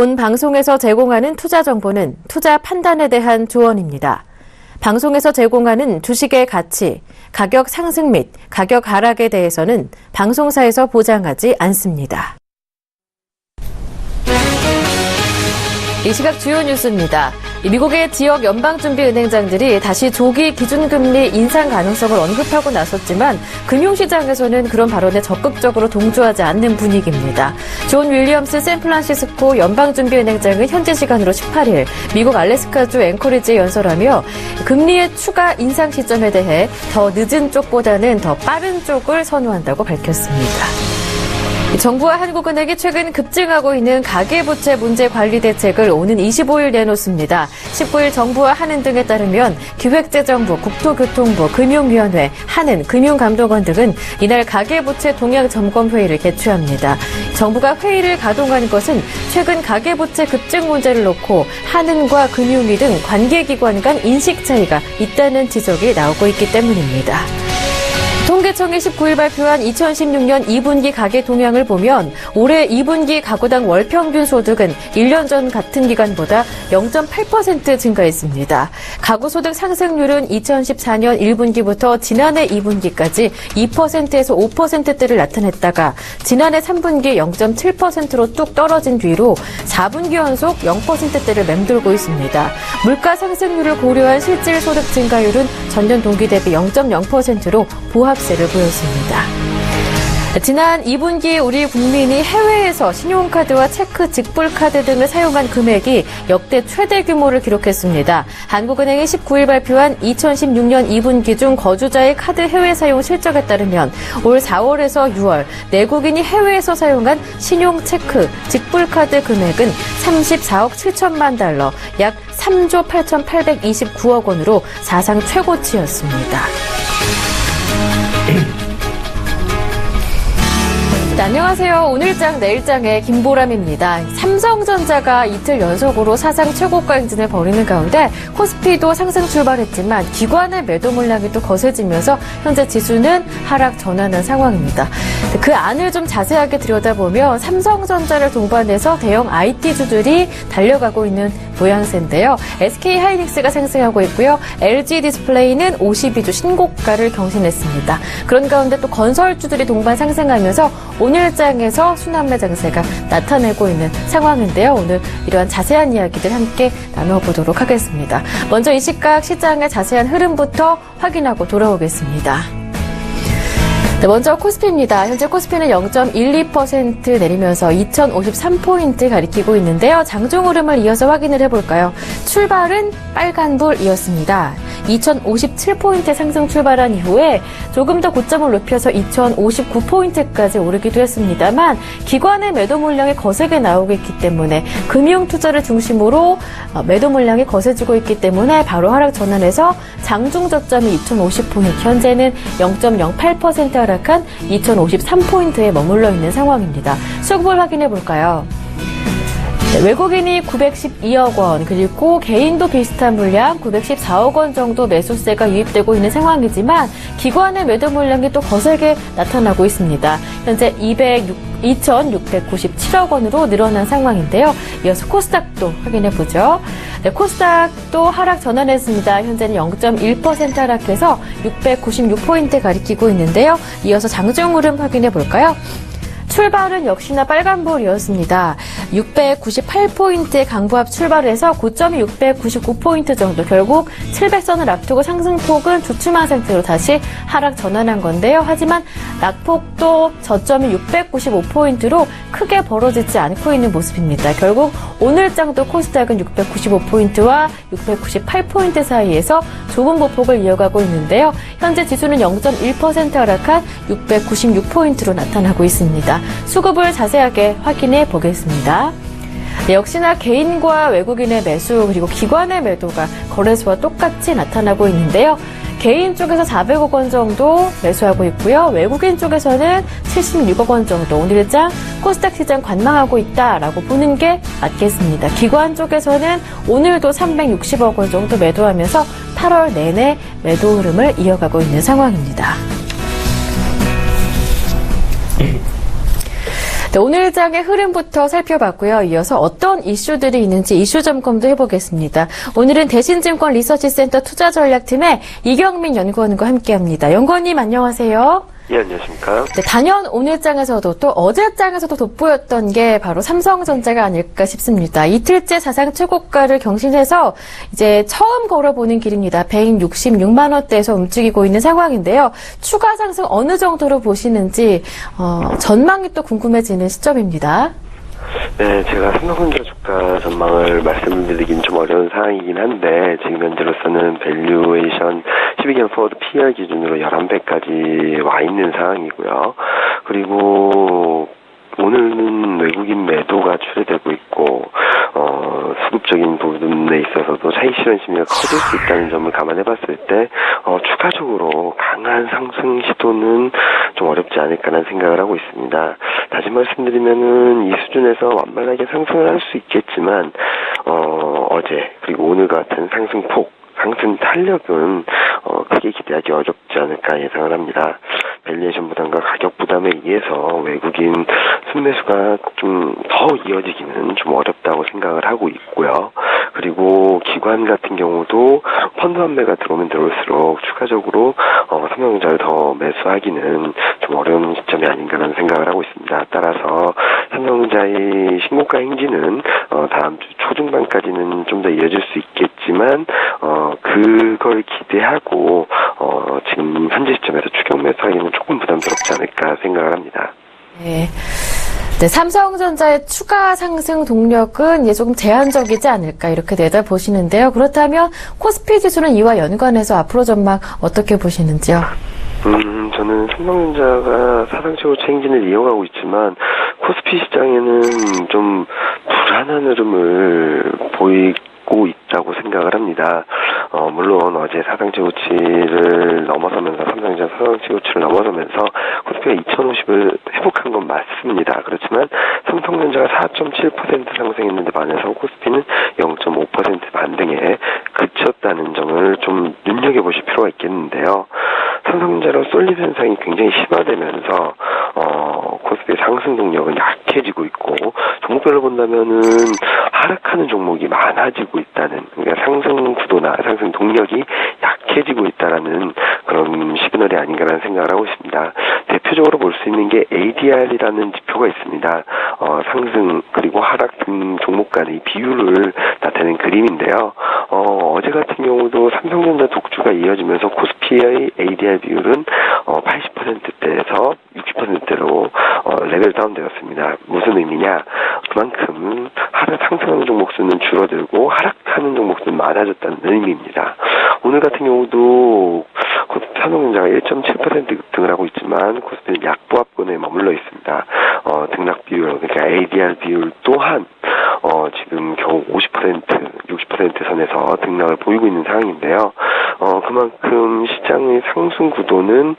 본 방송에서 제공하는 투자 정보는 투자 판단에 대한 조언입니다. 방송에서 제공하는 주식의 가치, 가격 상승 및 가격 하락에 대해서는 방송사에서 보장하지 않습니다. 이 시각 주요 뉴스입니다. 미국의 지역 연방준비은행장들이 다시 조기 기준금리 인상 가능성을 언급하고 나섰지만 금융시장에서는 그런 발언에 적극적으로 동조하지 않는 분위기입니다. 존 윌리엄스 샌프란시스코 연방준비은행장은 현지 시간으로 18일 미국 알래스카주 앵커리지에 연설하며 금리의 추가 인상 시점에 대해 더 늦은 쪽보다는 더 빠른 쪽을 선호한다고 밝혔습니다. 정부와 한국은행이 최근 급증하고 있는 가계부채 문제 관리 대책을 오는 25일 내놓습니다. 19일 정부와 한은등에 따르면 기획재정부, 국토교통부, 금융위원회, 한은, 금융감독원 등은 이날 가계부채 동향 점검 회의를 개최합니다. 정부가 회의를 가동한 것은 최근 가계부채 급증 문제를 놓고 한은과 금융위 등 관계기관 간 인식 차이가 있다는 지적이 나오고 있기 때문입니다. 통계청이 19일 발표한 2016년 2분기 가계 동향을 보면 올해 2분기 가구당 월평균 소득은 1년 전 같은 기간보다 0.8% 증가했습니다. 가구 소득 상승률은 2014년 1분기부터 지난해 2분기까지 2%에서 5%대를 나타냈다가 지난해 3분기 0.7%로 뚝 떨어진 뒤로 4분기 연속 0%대를 맴돌고 있습니다. 물가 상승률을 고려한 실질 소득 증가율은 전년 동기 대비 0.0%로 보합세를 보였습니다. 지난 2분기 우리 국민이 해외에서 신용카드와 체크, 직불카드 등을 사용한 금액이 역대 최대 규모를 기록했습니다. 한국은행이 19일 발표한 2016년 2분기 중 거주자의 카드 해외 사용 실적에 따르면 올 4월에서 6월 내국인이 해외에서 사용한 신용, 체크, 직불카드 금액은 34억 7천만 달러, 약 3조 8,829억 원으로 사상 최고치였습니다. 네, 안녕하세요. 오늘장 내일장의 김보람입니다. 삼성전자가 이틀 연속으로 사상 최고가 행진을 벌이는 가운데 코스피도 상승 출발했지만 기관의 매도 물량이 또 거세지면서 현재 지수는 하락 전환한 상황입니다. 그 안을 좀 자세하게 들여다보면 삼성전자를 동반해서 대형 IT주들이 달려가고 있는 모양새인데요. SK하이닉스가 상승하고 있고요. LG디스플레이는 52주 신고가를 경신했습니다. 그런 가운데 또 건설주들이 동반 상승하면서 오늘장에서 순환매 장세가 나타내고 있는 상황인데요. 오늘 이러한 자세한 이야기들 함께 나눠보도록 하겠습니다. 먼저 이 시각 시장의 자세한 흐름부터 확인하고 돌아오겠습니다. 네, 먼저 코스피입니다. 현재 코스피는 0.12% 내리면서 2053포인트 가리키고 있는데요. 장중 흐름을 이어서 확인을 해볼까요? 출발은 빨간불이었습니다. 2057포인트 상승 출발한 이후에 조금 더 고점을 높여서 2059포인트까지 오르기도 했습니다만 기관의 매도 물량이 거세게 나오고 있기 때문에 금융투자를 중심으로 매도 물량이 거세지고 있기 때문에 바로 하락 전환해서 장중 저점이 2050포인트, 현재는 0.08% 하락한 2053포인트에 머물러 있는 상황입니다. 수급을 확인해 볼까요? 외국인이 912억 원, 그리고 개인도 비슷한 물량 914억 원 정도 매수세가 유입되고 있는 상황이지만 기관의 매도 물량이 또 거세게 나타나고 있습니다. 현재 2,697억 원으로 늘어난 상황인데요. 이어서 코스닥도 확인해보죠. 네, 코스닥도 하락 전환했습니다. 현재는 0.1% 하락해서 696포인트 가리키고 있는데요. 이어서 장중 흐름 확인해볼까요? 출발은 역시나 빨간불이었습니다. 698포인트의 강보합 출발해서 고점이 699포인트 정도, 결국 700선을 앞두고 상승폭은 주춤한 상태로 다시 하락 전환한 건데요. 하지만 낙폭도 저점이 695포인트로 크게 벌어지지 않고 있는 모습입니다. 결국 오늘장도 코스닥은 695포인트와 698포인트 사이에서 좁은 보폭을 이어가고 있는데요. 현재 지수는 0.1% 하락한 696포인트로 나타나고 있습니다. 수급을 자세하게 확인해 보겠습니다. 네, 역시나 개인과 외국인의 매수 그리고 기관의 매도가 거래소와 똑같이 나타나고 있는데요. 개인 쪽에서 400억 원 정도 매수하고 있고요. 외국인 쪽에서는 76억 원 정도 오늘장 코스닥 시장 관망하고 있다라고 보는 게 맞겠습니다. 기관 쪽에서는 오늘도 360억 원 정도 매도하면서 8월 내내 매도 흐름을 이어가고 있는 상황입니다. 네, 오늘 장의 흐름부터 살펴봤고요. 이어서 어떤 이슈들이 있는지 이슈 점검도 해보겠습니다. 오늘은 대신증권 리서치센터 투자전략팀의 이경민 연구원과 함께합니다. 연구원님 안녕하세요. 예, 안녕하십니까. 네, 단연 오늘 장에서도 또 어제 장에서도 돋보였던 게 바로 삼성전자가 아닐까 싶습니다. 이틀째 사상 최고가를 경신해서 이제 처음 걸어보는 길입니다. 166만 원대에서 움직이고 있는 상황인데요. 추가 상승 어느 정도로 보시는지 전망이 또 궁금해지는 시점입니다. 네, 제가 삼성전자 주가 전망을 말씀드리긴 좀 어려운 상황이긴 한데 지금 현재로서는 밸류에이션 12개월 포워드 PR 기준으로 11배까지 와 있는 상황이고요. 그리고 오늘은 외국인 매도가 출회되고 있고 수급적인 부분에 있어서도 차익 실현 심리가 커질 수 있다는 점을 감안해봤을 때 추가적으로 강한 상승 시도는 좀 어렵지 않을까라는 생각을 하고 있습니다. 다시 말씀드리면은 이 수준에서 완만하게 상승을 할 수 있겠지만 어제 그리고 오늘 같은 상승폭 상승 탄력은 크게 기대하기 어렵지 않을까 예상을 합니다. 밸류에이션 부담과 가격 부담에 의해서 외국인 순매수가 좀 더 이어지기는 좀 어렵다고 생각을 하고 있고요. 그리고 기관 같은 경우도 펀드 환매가 들어오면 들어올수록 추가적으로 삼성전자를 더 매수하기는 좀 어려운 시점이 아닌가라는 생각을 하고 있습니다. 따라서 삼성전자의 신고가 행진은 다음 주 초중반까지는 좀 더 이어질 수 있겠지만 그걸 기대하고 지금 현재 시점에서 추격 매수하기는 조금 부담스럽지 않을까 생각을 합니다. 네. 네, 삼성전자의 추가 상승 동력은 이제 조금 제한적이지 않을까 이렇게 내다보시는데요. 그렇다면 코스피 지수는 이와 연관해서 앞으로 전망 어떻게 보시는지요? 저는 삼성전자가 사상 최고치 행진을 이어가고 있지만 코스피 시장에는 좀 불안한 흐름을 보이고 있다고 생각을 합니다. 물론 어제 사상 최고치를 넘어서면서 삼성전자 사상 최고치를 넘어서면서 코스피가 2050을 회복한 건 맞습니다. 그렇지만 삼성전자가 4.7% 상승했는데 반해서 코스피는 0.5% 반등에 그쳤다는 점을 좀 눈여겨보실 필요가 있겠는데요. 삼성전자로 쏠림 현상이 굉장히 심화되면서 코스피의 상승 동력은 약해지고 있고 종목별로 본다면은 하락하는 종목이 많아지고 있다는, 그러니까 상승 구도나 상승 동력이 약해지고 있다라는 그런 시그널이 아닌가라는 생각을 하고 있습니다. 대표적으로 볼 수 있는 게 ADR이라는 지표가 있습니다. 상승 그리고 하락 등 종목 간의 비율을 나타내는 그림인데요. 어제 같은 경우도 삼성전자 독주가 이어지면서 코스피의 ADR 비율은 80%대에서 60%대로 레벨 다운되었습니다. 무슨 의미냐? 그만큼 상승하는 종목 수는 줄어들고 하락하는 종목 수는 많아졌다는 의미입니다. 오늘 같은 경우도 삼성전자가 1.7% 급등을 하고 있지만 코스피는 약보합권에 머물러 있습니다. 등락 비율, 그러니까 ADR 비율 또한 지금 겨우 50%, 60% 선에서 등락을 보이고 있는 상황인데요. 그만큼 시장의 상승 구도는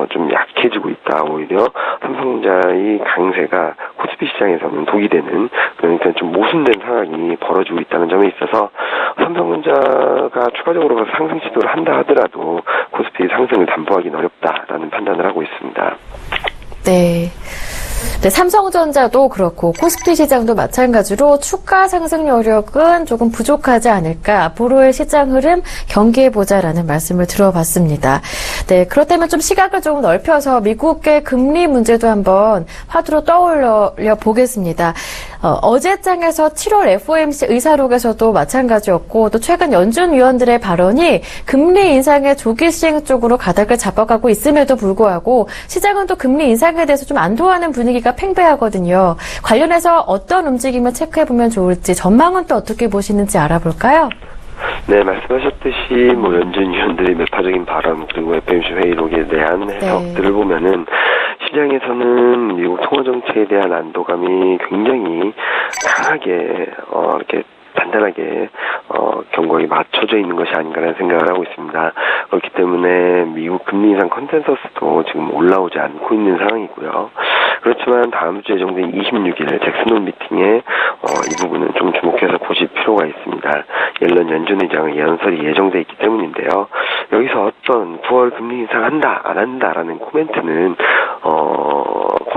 좀 약해지고 있다. 오히려 삼성전자의 강세가 코스피 시장에서는 독이 되는, 그러니까 좀 모순된 상황이 벌어지고 있다는 점에 있어서 삼성전자가 추가적으로 상승 시도를 한다 하더라도 코스피 상승을 담보하기는 어렵다라는 판단을 하고 있습니다. 네. 네, 삼성전자도 그렇고 코스피 시장도 마찬가지로 추가 상승 여력은 조금 부족하지 않을까, 앞으로의 시장 흐름 경계해보자라는 말씀을 들어봤습니다. 네, 그렇다면 좀 시각을 조금 넓혀서 미국의 금리 문제도 한번 화두로 떠올려 보겠습니다. 어제 장에서 7월 FOMC 의사록에서도 마찬가지였고, 또 최근 연준 위원들의 발언이 금리 인상의 조기 시행 쪽으로 가닥을 잡아가고 있음에도 불구하고 시장은 또 금리 인상에 대해서 좀 안도하는 분위기가 팽배하거든요. 관련해서 어떤 움직임을 체크해보면 좋을지, 전망은 또 어떻게 보시는지 알아볼까요? 네, 말씀하셨듯이 연준 위원들의 매파적인 발언 그리고 FOMC 회의록에 대한 해석들을 보면은 시장에서는 미국 통화 정책에 대한 안도감이 굉장히 강하게 이렇게 단단하게 경고에 맞춰져 있는 것이 아닌가라는 생각을 하고 있습니다. 그렇기 때문에 미국 금리 인상 컨센서스도 지금 올라오지 않고 있는 상황이고요. 그렇지만 다음 주 예정된 26일 잭슨홀 미팅에 이 부분은 좀 주목해서 보실 필요가 있습니다. 옐런 연준 의장의 연설이 예정돼 있기 때문인데요. 여기서 어떤 9월 금리 인상한다 안 한다라는 코멘트는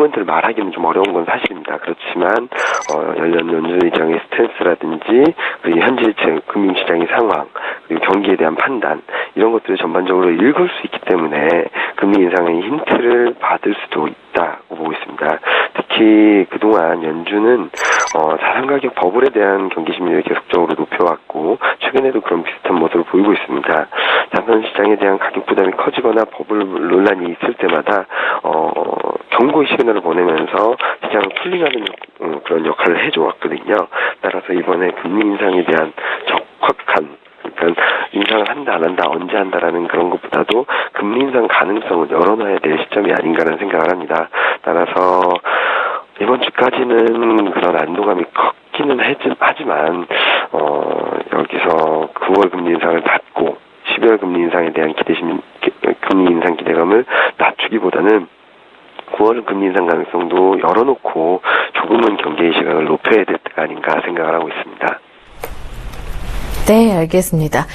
코멘트를 말하기는 좀 어려운 건 사실입니다. 그렇지만 연준 의장의 스탠스라든지 그리고 현재 금융시장의 상황 그리고 경기에 대한 판단 이런 것들을 전반적으로 읽을 수 있기 때문에 금리 인상의 힌트를 받을 수도 있다고 보고 있습니다. 특히 그동안 연준은 자산가격 버블에 대한 경계심리를 계속적으로 높여왔고 최근에도 그런 비슷한 모습을 보이고 있습니다. 자산시장에 대한 가격 부담이 커지거나 버블 논란이 있을 때마다 경고의 시그널을 보내면서 시장을 쿨링하는 그런 역할을 해줘왔거든요. 따라서 이번에 금리 인상에 대한 적확한 그러니까 인상을 한다 안 한다 언제 한다라는 그런 것보다도 금리 인상 가능성을 열어놔야 될 시점이 아닌가라는 생각을 합니다. 따라서 이번 주까지는 그런 안도감이 컸기는 하지만 여기서 9월 금리 인상을 받고 12월 금리 인상에 대한 금리 인상 기대감을 낮추기보다는 9월 금리 인상 가능성도 열어놓고 조금은 경계의 시각을 높여야 될 때가 아닌가 생각을 하고 있습니다. 네, 알겠습니다.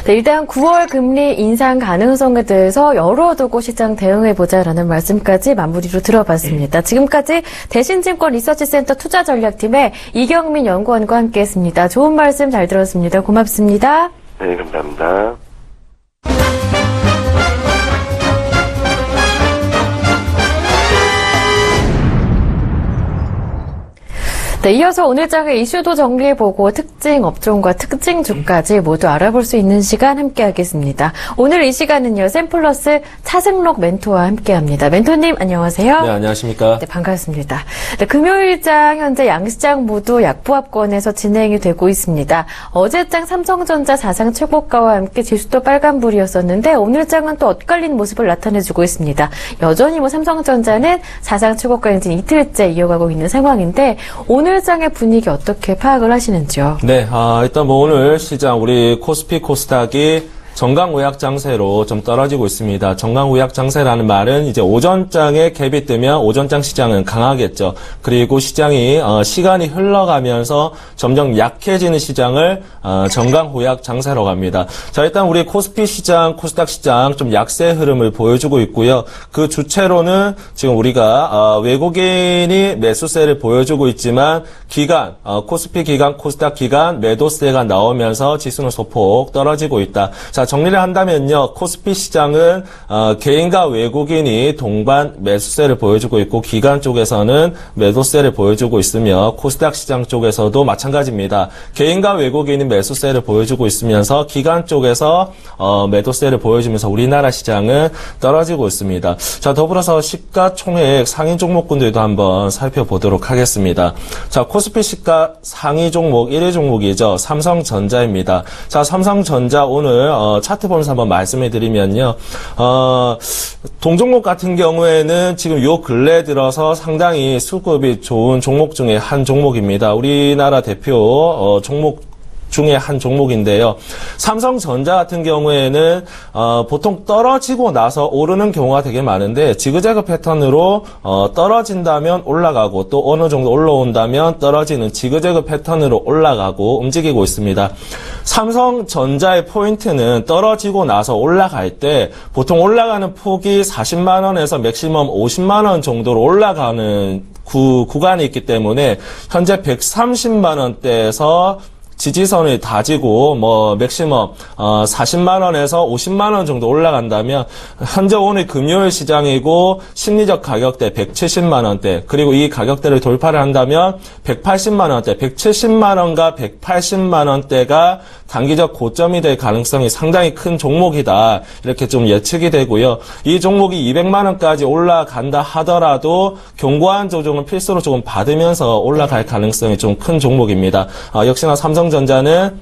네, 일단 9월 금리 인상 가능성에 대해서 열어두고 시장 대응해보자라는 말씀까지 마무리로 들어봤습니다. 지금까지 대신증권 리서치센터 투자전략팀의 이경민 연구원과 함께했습니다. 좋은 말씀 잘 들었습니다. 고맙습니다. 네, 감사합니다. 네, 이어서 오늘 장의 이슈도 정리해보고 특징 업종과 특징 주까지 모두 알아볼 수 있는 시간 함께하겠습니다. 오늘 이 시간은요, 샘플러스 차승록 멘토와 함께합니다. 멘토님 안녕하세요. 네, 안녕하십니까. 네, 반갑습니다. 네, 금요일장 현재 양시장 모두 약보합권에서 진행이 되고 있습니다. 어제장 삼성전자 사상 최고가와 함께 지수도 빨간불이었었는데 오늘장은 또 엇갈린 모습을 나타내주고 있습니다. 여전히 삼성전자는 사상 최고가 행진 이틀째 이어가고 있는 상황인데 오늘 장의 분위기 어떻게 파악을 하시는지요? 네, 일단 오늘 시장 우리 코스피 코스닥이 정강우약 장세로 좀 떨어지고 있습니다. 정강우약 장세라는 말은 이제 오전장에 갭이 뜨면 오전장 시장은 강하겠죠. 그리고 시장이 시간이 흘러가면서 점점 약해지는 시장을 정강우약 장세라고 합니다. 자, 일단 우리 코스피 시장, 코스닥 시장 좀 약세 흐름을 보여주고 있고요. 그 주체로는 지금 우리가 외국인이 매수세를 보여주고 있지만 기간, 코스피 기간, 코스닥 기간 매도세가 나오면서 지수는 소폭 떨어지고 있다. 자, 정리를 한다면요, 코스피 시장은 개인과 외국인이 동반 매수세를 보여주고 있고 기관 쪽에서는 매도세를 보여주고 있으며 코스닥 시장 쪽에서도 마찬가지입니다. 개인과 외국인이 매수세를 보여주고 있으면서 기관 쪽에서 매도세를 보여주면서 우리나라 시장은 떨어지고 있습니다. 자, 더불어서 시가총액 상위 종목군들도 한번 살펴보도록 하겠습니다. 자, 코스피 시가 상위 종목 1위 종목이죠. 삼성전자입니다. 자, 삼성전자 오늘 차트 보면서 한번 말씀해 드리면요. 동종목 같은 경우에는 지금 요 근래 들어서 상당히 수급이 좋은 종목 중에 한 종목입니다. 우리나라 대표 종목 중에 한 종목인데요. 삼성전자 같은 경우에는 보통 떨어지고 나서 오르는 경우가 되게 많은데 지그재그 패턴으로 떨어진다면 올라가고 또 어느 정도 올라온다면 떨어지는 지그재그 패턴으로 올라가고 움직이고 있습니다. 삼성전자의 포인트는 떨어지고 나서 올라갈 때 보통 올라가는 폭이 40만 원에서 맥시멈 50만 원 정도로 올라가는 구간이 있기 때문에 현재 130만 원대에서 지지선을 다지고 맥시멈 40만 원에서 50만 원 정도 올라간다면 현재 오늘 금요일 시장이고 심리적 가격대 170만 원대 그리고 이 가격대를 돌파를 한다면 180만 원대 170만 원과 180만 원대가 단기적 고점이 될 가능성이 상당히 큰 종목이다. 이렇게 좀 예측이 되고요. 이 종목이 200만 원까지 올라간다 하더라도 견고한 조정은 필수로 조금 받으면서 올라갈 가능성이 좀 큰 종목입니다. 역시나 삼성전자는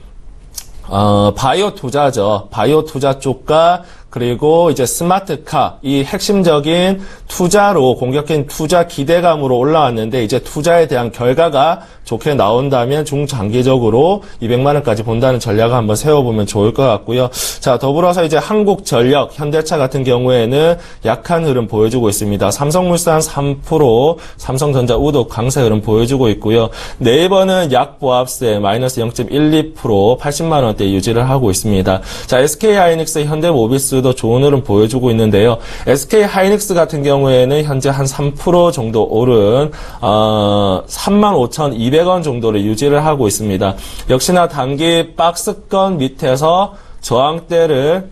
바이오 투자죠. 바이오 투자 쪽과 그리고 이제 스마트카, 이 핵심적인 투자로 공격적인 투자 기대감으로 올라왔는데 이제 투자에 대한 결과가 좋게 나온다면 중장기적으로 200만 원까지 본다는 전략을 한번 세워보면 좋을 것 같고요. 자, 더불어서 이제 한국전력, 현대차 같은 경우에는 약한 흐름 보여주고 있습니다. 삼성물산 3%, 삼성전자 우도 강세 흐름 보여주고 있고요. 네이버는 약보합세 마이너스 0.12%, 80만 원대 유지를 하고 있습니다. 자, SK하이닉스, 현대모비스도 코스피도 좋은 흐름 보여주고 있는데요. SK 하이닉스 같은 경우에는 현재 한 3% 정도 오른 35,200원 정도를 유지를 하고 있습니다. 역시나 단기 박스권 밑에서 저항대를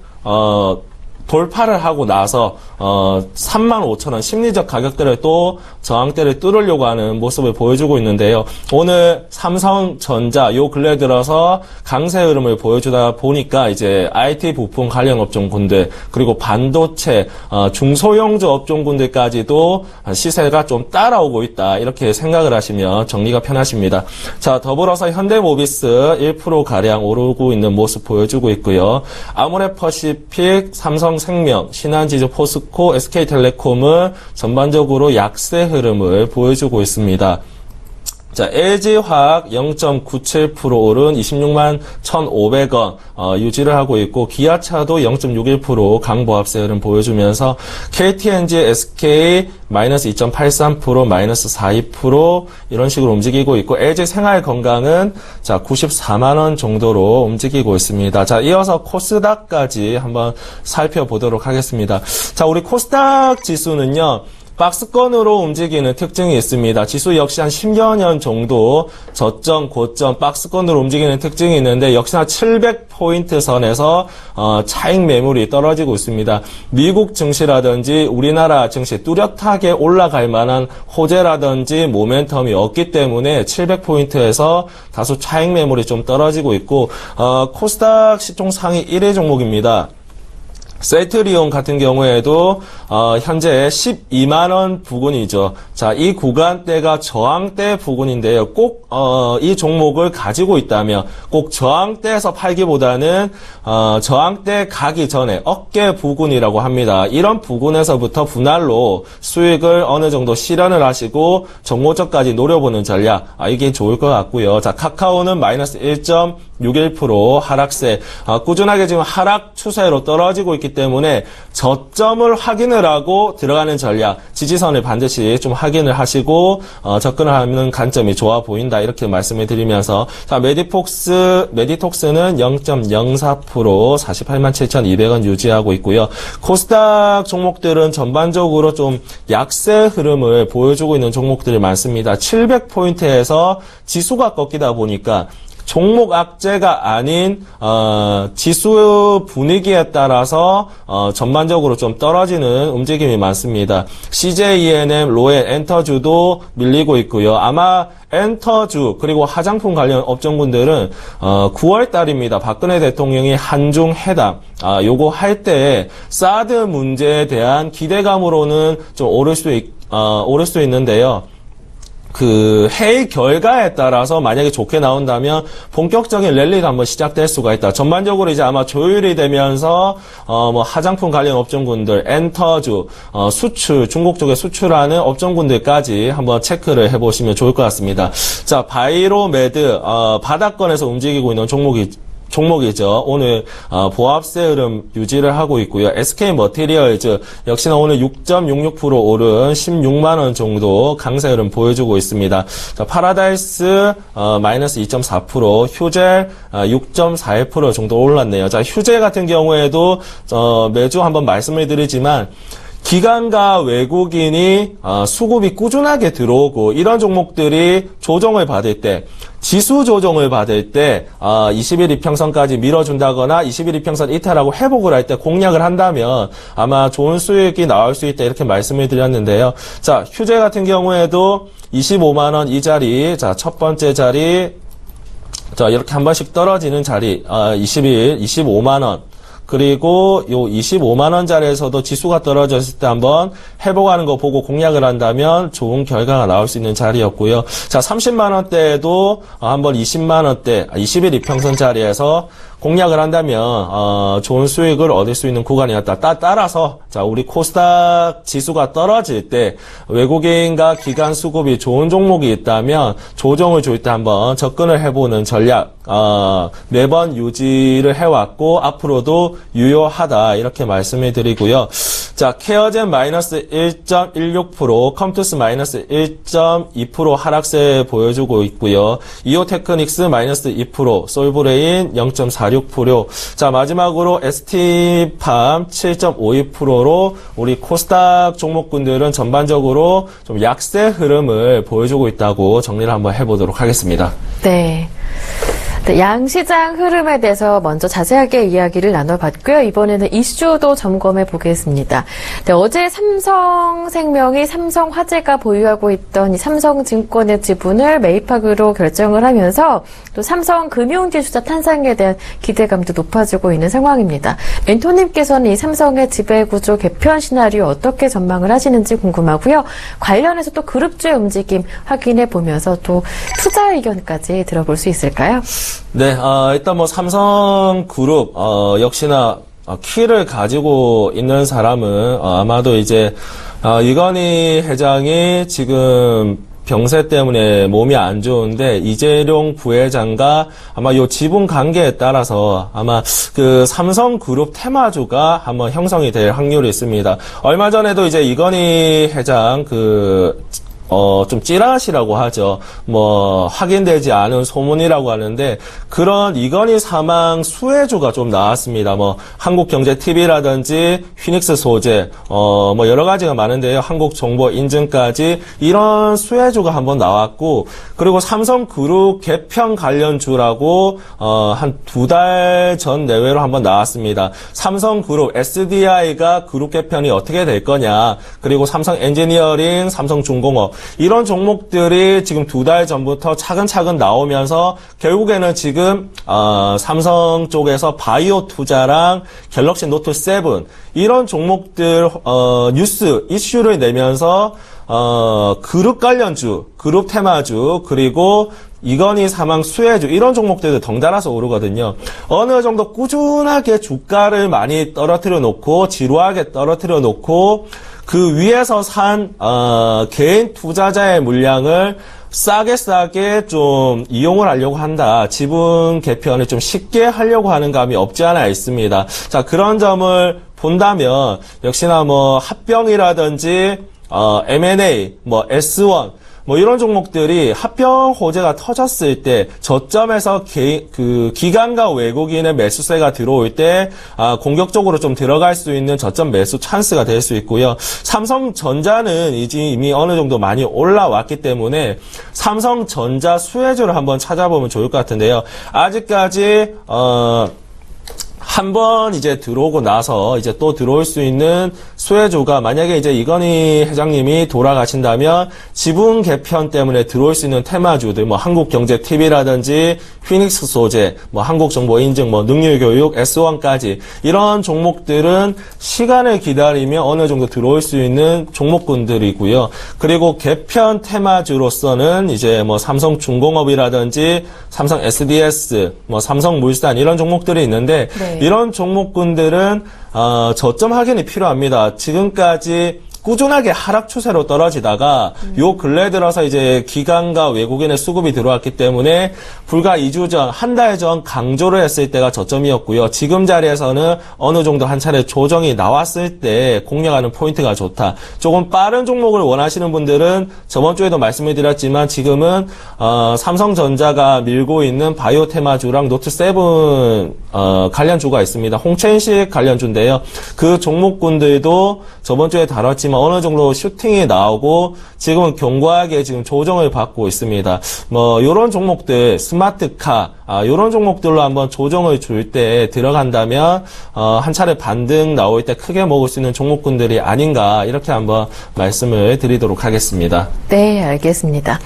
돌파를 하고 나서 35,000원 심리적 가격대를 또 저항대를 뚫으려고 하는 모습을 보여주고 있는데요. 오늘 삼성전자 요 근래 들어서 강세 흐름을 보여주다 보니까 이제 IT 부품 관련 업종군들 그리고 반도체 중소형주 업종군들까지도 시세가 좀 따라오고 있다 이렇게 생각을 하시면 정리가 편하십니다. 자, 더불어서 현대모비스 1% 가량 오르고 있는 모습 보여주고 있고요. 아모레퍼시픽, 삼성생명, 신한지주, 포스코, SK텔레콤은 전반적으로 약세 흐름을 보여주고 있습니다. 자, LG화학 0.97% 오른 26만 1,500원 유지를 하고 있고 기아차도 0.61% 강보합세 흐름 보여주면서 KTNG, SK 마이너스 2.83%, 마이너스 42% 이런 식으로 움직이고 있고 LG생활건강은 자 94만 원 정도로 움직이고 있습니다. 자, 이어서 코스닥까지 한번 살펴보도록 하겠습니다. 자, 우리 코스닥 지수는요. 박스권으로 움직이는 특징이 있습니다. 지수 역시 한 10여 년 정도 저점, 고점, 박스권으로 움직이는 특징이 있는데 역시나 700포인트 선에서 차익 매물이 떨어지고 있습니다. 미국 증시라든지 우리나라 증시 뚜렷하게 올라갈 만한 호재라든지 모멘텀이 없기 때문에 700포인트에서 다소 차익 매물이 좀 떨어지고 있고 코스닥 시총 상위 1위 종목입니다. 세트리온 같은 경우에도 현재 12만원 부근이죠. 자, 이 구간대가 저항대 부근인데요. 꼭 이 종목을 가지고 있다면 꼭 저항대에서 팔기보다는 저항대 가기 전에 어깨 부근이라고 합니다. 이런 부근에서부터 분할로 수익을 어느 정도 실현을 하시고 정고점까지 노려보는 전략 이게 좋을 것 같고요. 자, 카카오는 마이너스 1.61% 하락세 꾸준하게 지금 하락 추세로 떨어지고 있기 때문에 저점을 확인을 하고 들어가는 전략 지지선을 반드시 좀 확인을 하시고 접근을 하는 관점이 좋아 보인다 이렇게 말씀을 드리면서 자, 메디톡스는 0.04% 48만 7,200원 유지하고 있고요. 코스닥 종목들은 전반적으로 좀 약세 흐름을 보여주고 있는 종목들이 많습니다. 700포인트에서 지수가 꺾이다 보니까 종목 악재가 아닌 지수 분위기에 따라서 전반적으로 좀 떨어지는 움직임이 많습니다. CJENM, 로엔, 엔터주도 밀리고 있고요. 아마 엔터주 그리고 화장품 관련 업종군들은 9월 달입니다. 박근혜 대통령이 한중 회담 요거 할 때 사드 문제에 대한 기대감으로는 좀 오를 수 있는데요. 그 회의 결과에 따라서 만약에 좋게 나온다면 본격적인 랠리가 한번 시작될 수가 있다. 전반적으로 이제 아마 조율이 되면서 뭐 화장품 관련 업종군들, 엔터주, 수출, 중국 쪽에 수출하는 업종군들까지 한번 체크를 해보시면 좋을 것 같습니다. 자, 바이로메드 바닥권에서 움직이고 있는 종목이죠. 오늘 보합세 흐름 유지를 하고 있고요. SK머티리얼즈 역시나 오늘 6.66% 오른 16만 원 정도 강세 흐름 보여주고 있습니다. 자, 파라다이스 마이너스 2.4%, 휴젤 6.41% 정도 올랐네요. 자, 휴젤 같은 경우에도 매주 한번 말씀을 드리지만 기관과 외국인이 수급이 꾸준하게 들어오고 이런 종목들이 조정을 받을 때 지수 조정을 받을 때 20일 이평선까지 밀어준다거나 20일 이평선 이탈하고 회복을 할 때 공략을 한다면 아마 좋은 수익이 나올 수 있다 이렇게 말씀을 드렸는데요. 자, 휴재 같은 경우에도 25만 원 이 자리, 자, 첫 번째 자리, 자, 이렇게 한 번씩 떨어지는 자리, 20일 25만 원. 그리고 요 25만원짜리에서도 지수가 떨어졌을 때 한번 회복하는 거 보고 공략을 한다면 좋은 결과가 나올 수 있는 자리였고요. 자, 30만원대에도 한번 20만원대, 20일 이평선 자리에서 공략을 한다면 좋은 수익을 얻을 수 있는 구간이었다. 따라서 자, 우리 코스닥 지수가 떨어질 때 외국인과 기관 수급이 좋은 종목이 있다면 조정을 줄 때 한번 접근을 해보는 전략 매번 유지를 해왔고 앞으로도 유효하다 이렇게 말씀을 드리고요. 자, 케어젠 마이너스 1.16%, 컴투스 마이너스 1.2% 하락세 보여주고 있고요. 이오테크닉스 마이너스 2%, 솔브레인 0.46% 7.46%. 자, 마지막으로 ST팜 7.52%로 우리 코스닥 종목군들은 전반적으로 좀 약세 흐름을 보여주고 있다고 정리를 한번 해보도록 하겠습니다. 네. 네, 양시장 흐름에 대해서 먼저 자세하게 이야기를 나눠봤고요. 이번에는 이슈도 점검해 보겠습니다. 네, 어제 삼성생명이 삼성화재가 보유하고 있던 이 삼성증권의 지분을 매입하기로 결정을 하면서 또 삼성금융지주사 탄생에 대한 기대감도 높아지고 있는 상황입니다. 멘토님께서는 이 삼성의 지배구조 개편 시나리오 어떻게 전망을 하시는지 궁금하고요. 관련해서 또 그룹주의 움직임 확인해 보면서 또 투자 의견까지 들어볼 수 있을까요? 네, 일단 뭐 삼성그룹, 역시나 키를 가지고 있는 사람은 아마도 이제 이건희 회장이 지금 병세 때문에 몸이 안 좋은데 이재룡 부회장과 아마 요 지분 관계에 따라서 아마 그 삼성그룹 테마주가 한번 형성이 될 확률이 있습니다. 얼마 전에도 이제 이건희 회장 좀 찌라시라고 하죠. 뭐, 확인되지 않은 소문이라고 하는데, 그런 이건희 사망 수혜주가 좀 나왔습니다. 뭐, 한국경제TV라든지, 휘닉스 소재, 뭐, 여러 가지가 많은데요. 한국정보인증까지, 이런 수혜주가 한번 나왔고, 그리고 삼성그룹 개편 관련주라고, 한 2달 전 내외로 한번 나왔습니다. 삼성그룹, SDI가 그룹 개편이 어떻게 될 거냐, 그리고 삼성엔지니어링, 삼성중공업, 이런 종목들이 지금 2달 전부터 차근차근 나오면서 결국에는 지금 삼성 쪽에서 바이오 투자랑 갤럭시 노트 7 이런 종목들 뉴스 이슈를 내면서 그룹 관련주, 그룹 테마주 그리고 이건희 사망 수혜주 이런 종목들도 덩달아서 오르거든요. 어느 정도 꾸준하게 주가를 많이 떨어뜨려 놓고 지루하게 떨어뜨려 놓고 그 위에서 산 개인 투자자의 물량을 싸게 좀 이용을 하려고 한다. 지분 개편을 좀 쉽게 하려고 하는 감이 없지 않아 있습니다. 자, 그런 점을 본다면 역시나 뭐 합병이라든지 M&A, 뭐 S1 뭐 이런 종목들이 합병 호재가 터졌을 때 저점에서 기관과 외국인의 매수세가 들어올 때 공격적으로 좀 들어갈 수 있는 저점 매수 찬스가 될 수 있고요. 삼성전자는 이미 어느 정도 많이 올라왔기 때문에 삼성전자 수혜주를 한번 찾아보면 좋을 것 같은데요. 아직까지 한번 이제 들어오고 나서 이제 또 들어올 수 있는 수혜주가 만약에 이제 이건희 회장님이 돌아가신다면 지분 개편 때문에 들어올 수 있는 테마주들 뭐 한국경제TV라든지 휘닉스 소재, 뭐 한국정보인증, 뭐 능률교육, S1까지 이런 종목들은 시간을 기다리며 어느 정도 들어올 수 있는 종목군들이고요. 그리고 개편 테마주로서는 이제 뭐 삼성중공업이라든지 삼성 SDS, 뭐 삼성물산 이런 종목들이 있는데 네. 이런 종목군들은 저점 확인이 필요합니다. 지금까지 꾸준하게 하락 추세로 떨어지다가 요 근래 들어서 이제 기관과 외국인의 수급이 들어왔기 때문에 불과 2주 전, 한 달 전 강조를 했을 때가 저점이었고요. 지금 자리에서는 어느 정도 한 차례 조정이 나왔을 때 공략하는 포인트가 좋다. 조금 빠른 종목을 원하시는 분들은 저번 주에도 말씀을 드렸지만 지금은 삼성전자가 밀고 있는 바이오 테마주랑 노트 7 관련주가 있습니다. 홍채인식 관련주인데요. 그 종목군들도 저번 주에 다뤘지만 어느 정도 슈팅이 나오고 지금은 견고하게 지금 조정을 받고 있습니다. 뭐 요런 종목들 스마트카 요런 종목들로 한번 조정을 줄 때 들어간다면 한 차례 반등 나올 때 크게 먹을 수 있는 종목군들이 아닌가 이렇게 한번 말씀을 드리도록 하겠습니다. 네, 알겠습니다.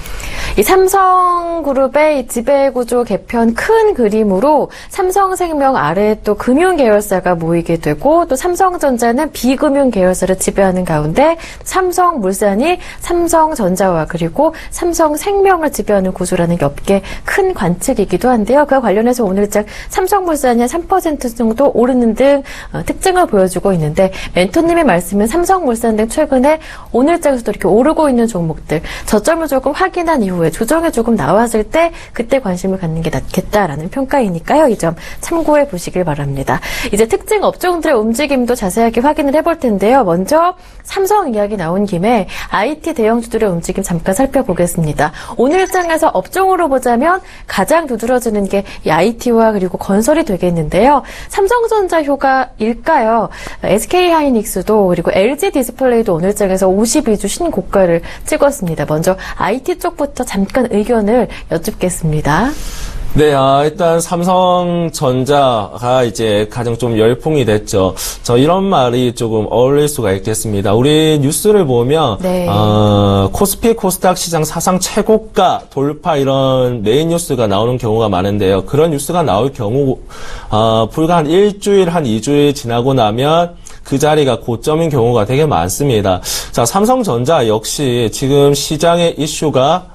이 삼성그룹의 이 지배구조 개편 큰 그림으로 삼성생명 아래 또 금융계열사가 모이게 되고 또 삼성전자는 비금융 계열사를 지배하는 가운데 삼성물산이 삼성전자와 그리고 삼성생명을 지배하는 구조라는 게 업계 큰 관측이기도 한데요. 그와 관련해서 오늘장 삼성물산이 3% 정도 오르는 등 특징을 보여주고 있는데 멘토님의 말씀은 삼성물산 등 최근에 오늘장에서도 이렇게 오르고 있는 종목들 저점을 조금 확인한 이후에 조정이 조금 나왔을 때 그때 관심을 갖는 게 낫겠다라는 평가이니까요. 이 점 참고해 보시길 바랍니다. 이제 특징 업종들의 움직임도 자세하게 확인을 해볼 텐데요. 먼저 삼성 삼성 이야기 나온 김에 IT 대형주들의 움직임 잠깐 살펴보겠습니다. 오늘 장에서 업종으로 보자면 가장 두드러지는 게 이 IT와 그리고 건설이 되겠는데요. 삼성전자 효과일까요? SK하이닉스도 그리고 LG 디스플레이도 오늘 장에서 52주 신고가를 찍었습니다. 먼저 IT 쪽부터 잠깐 의견을 여쭙겠습니다. 네, 일단 삼성전자가 이제 가장 좀 열풍이 됐죠. 이런 말이 조금 어울릴 수가 있겠습니다. 우리 뉴스를 보면 네. 코스피 코스닥 시장 사상 최고가 돌파 이런 메인 뉴스가 나오는 경우가 많은데요. 그런 뉴스가 나올 경우 불과 한 일주일, 한 2주일 지나고 나면 그 자리가 고점인 경우가 되게 많습니다. 자, 삼성전자 역시 지금 시장의 이슈가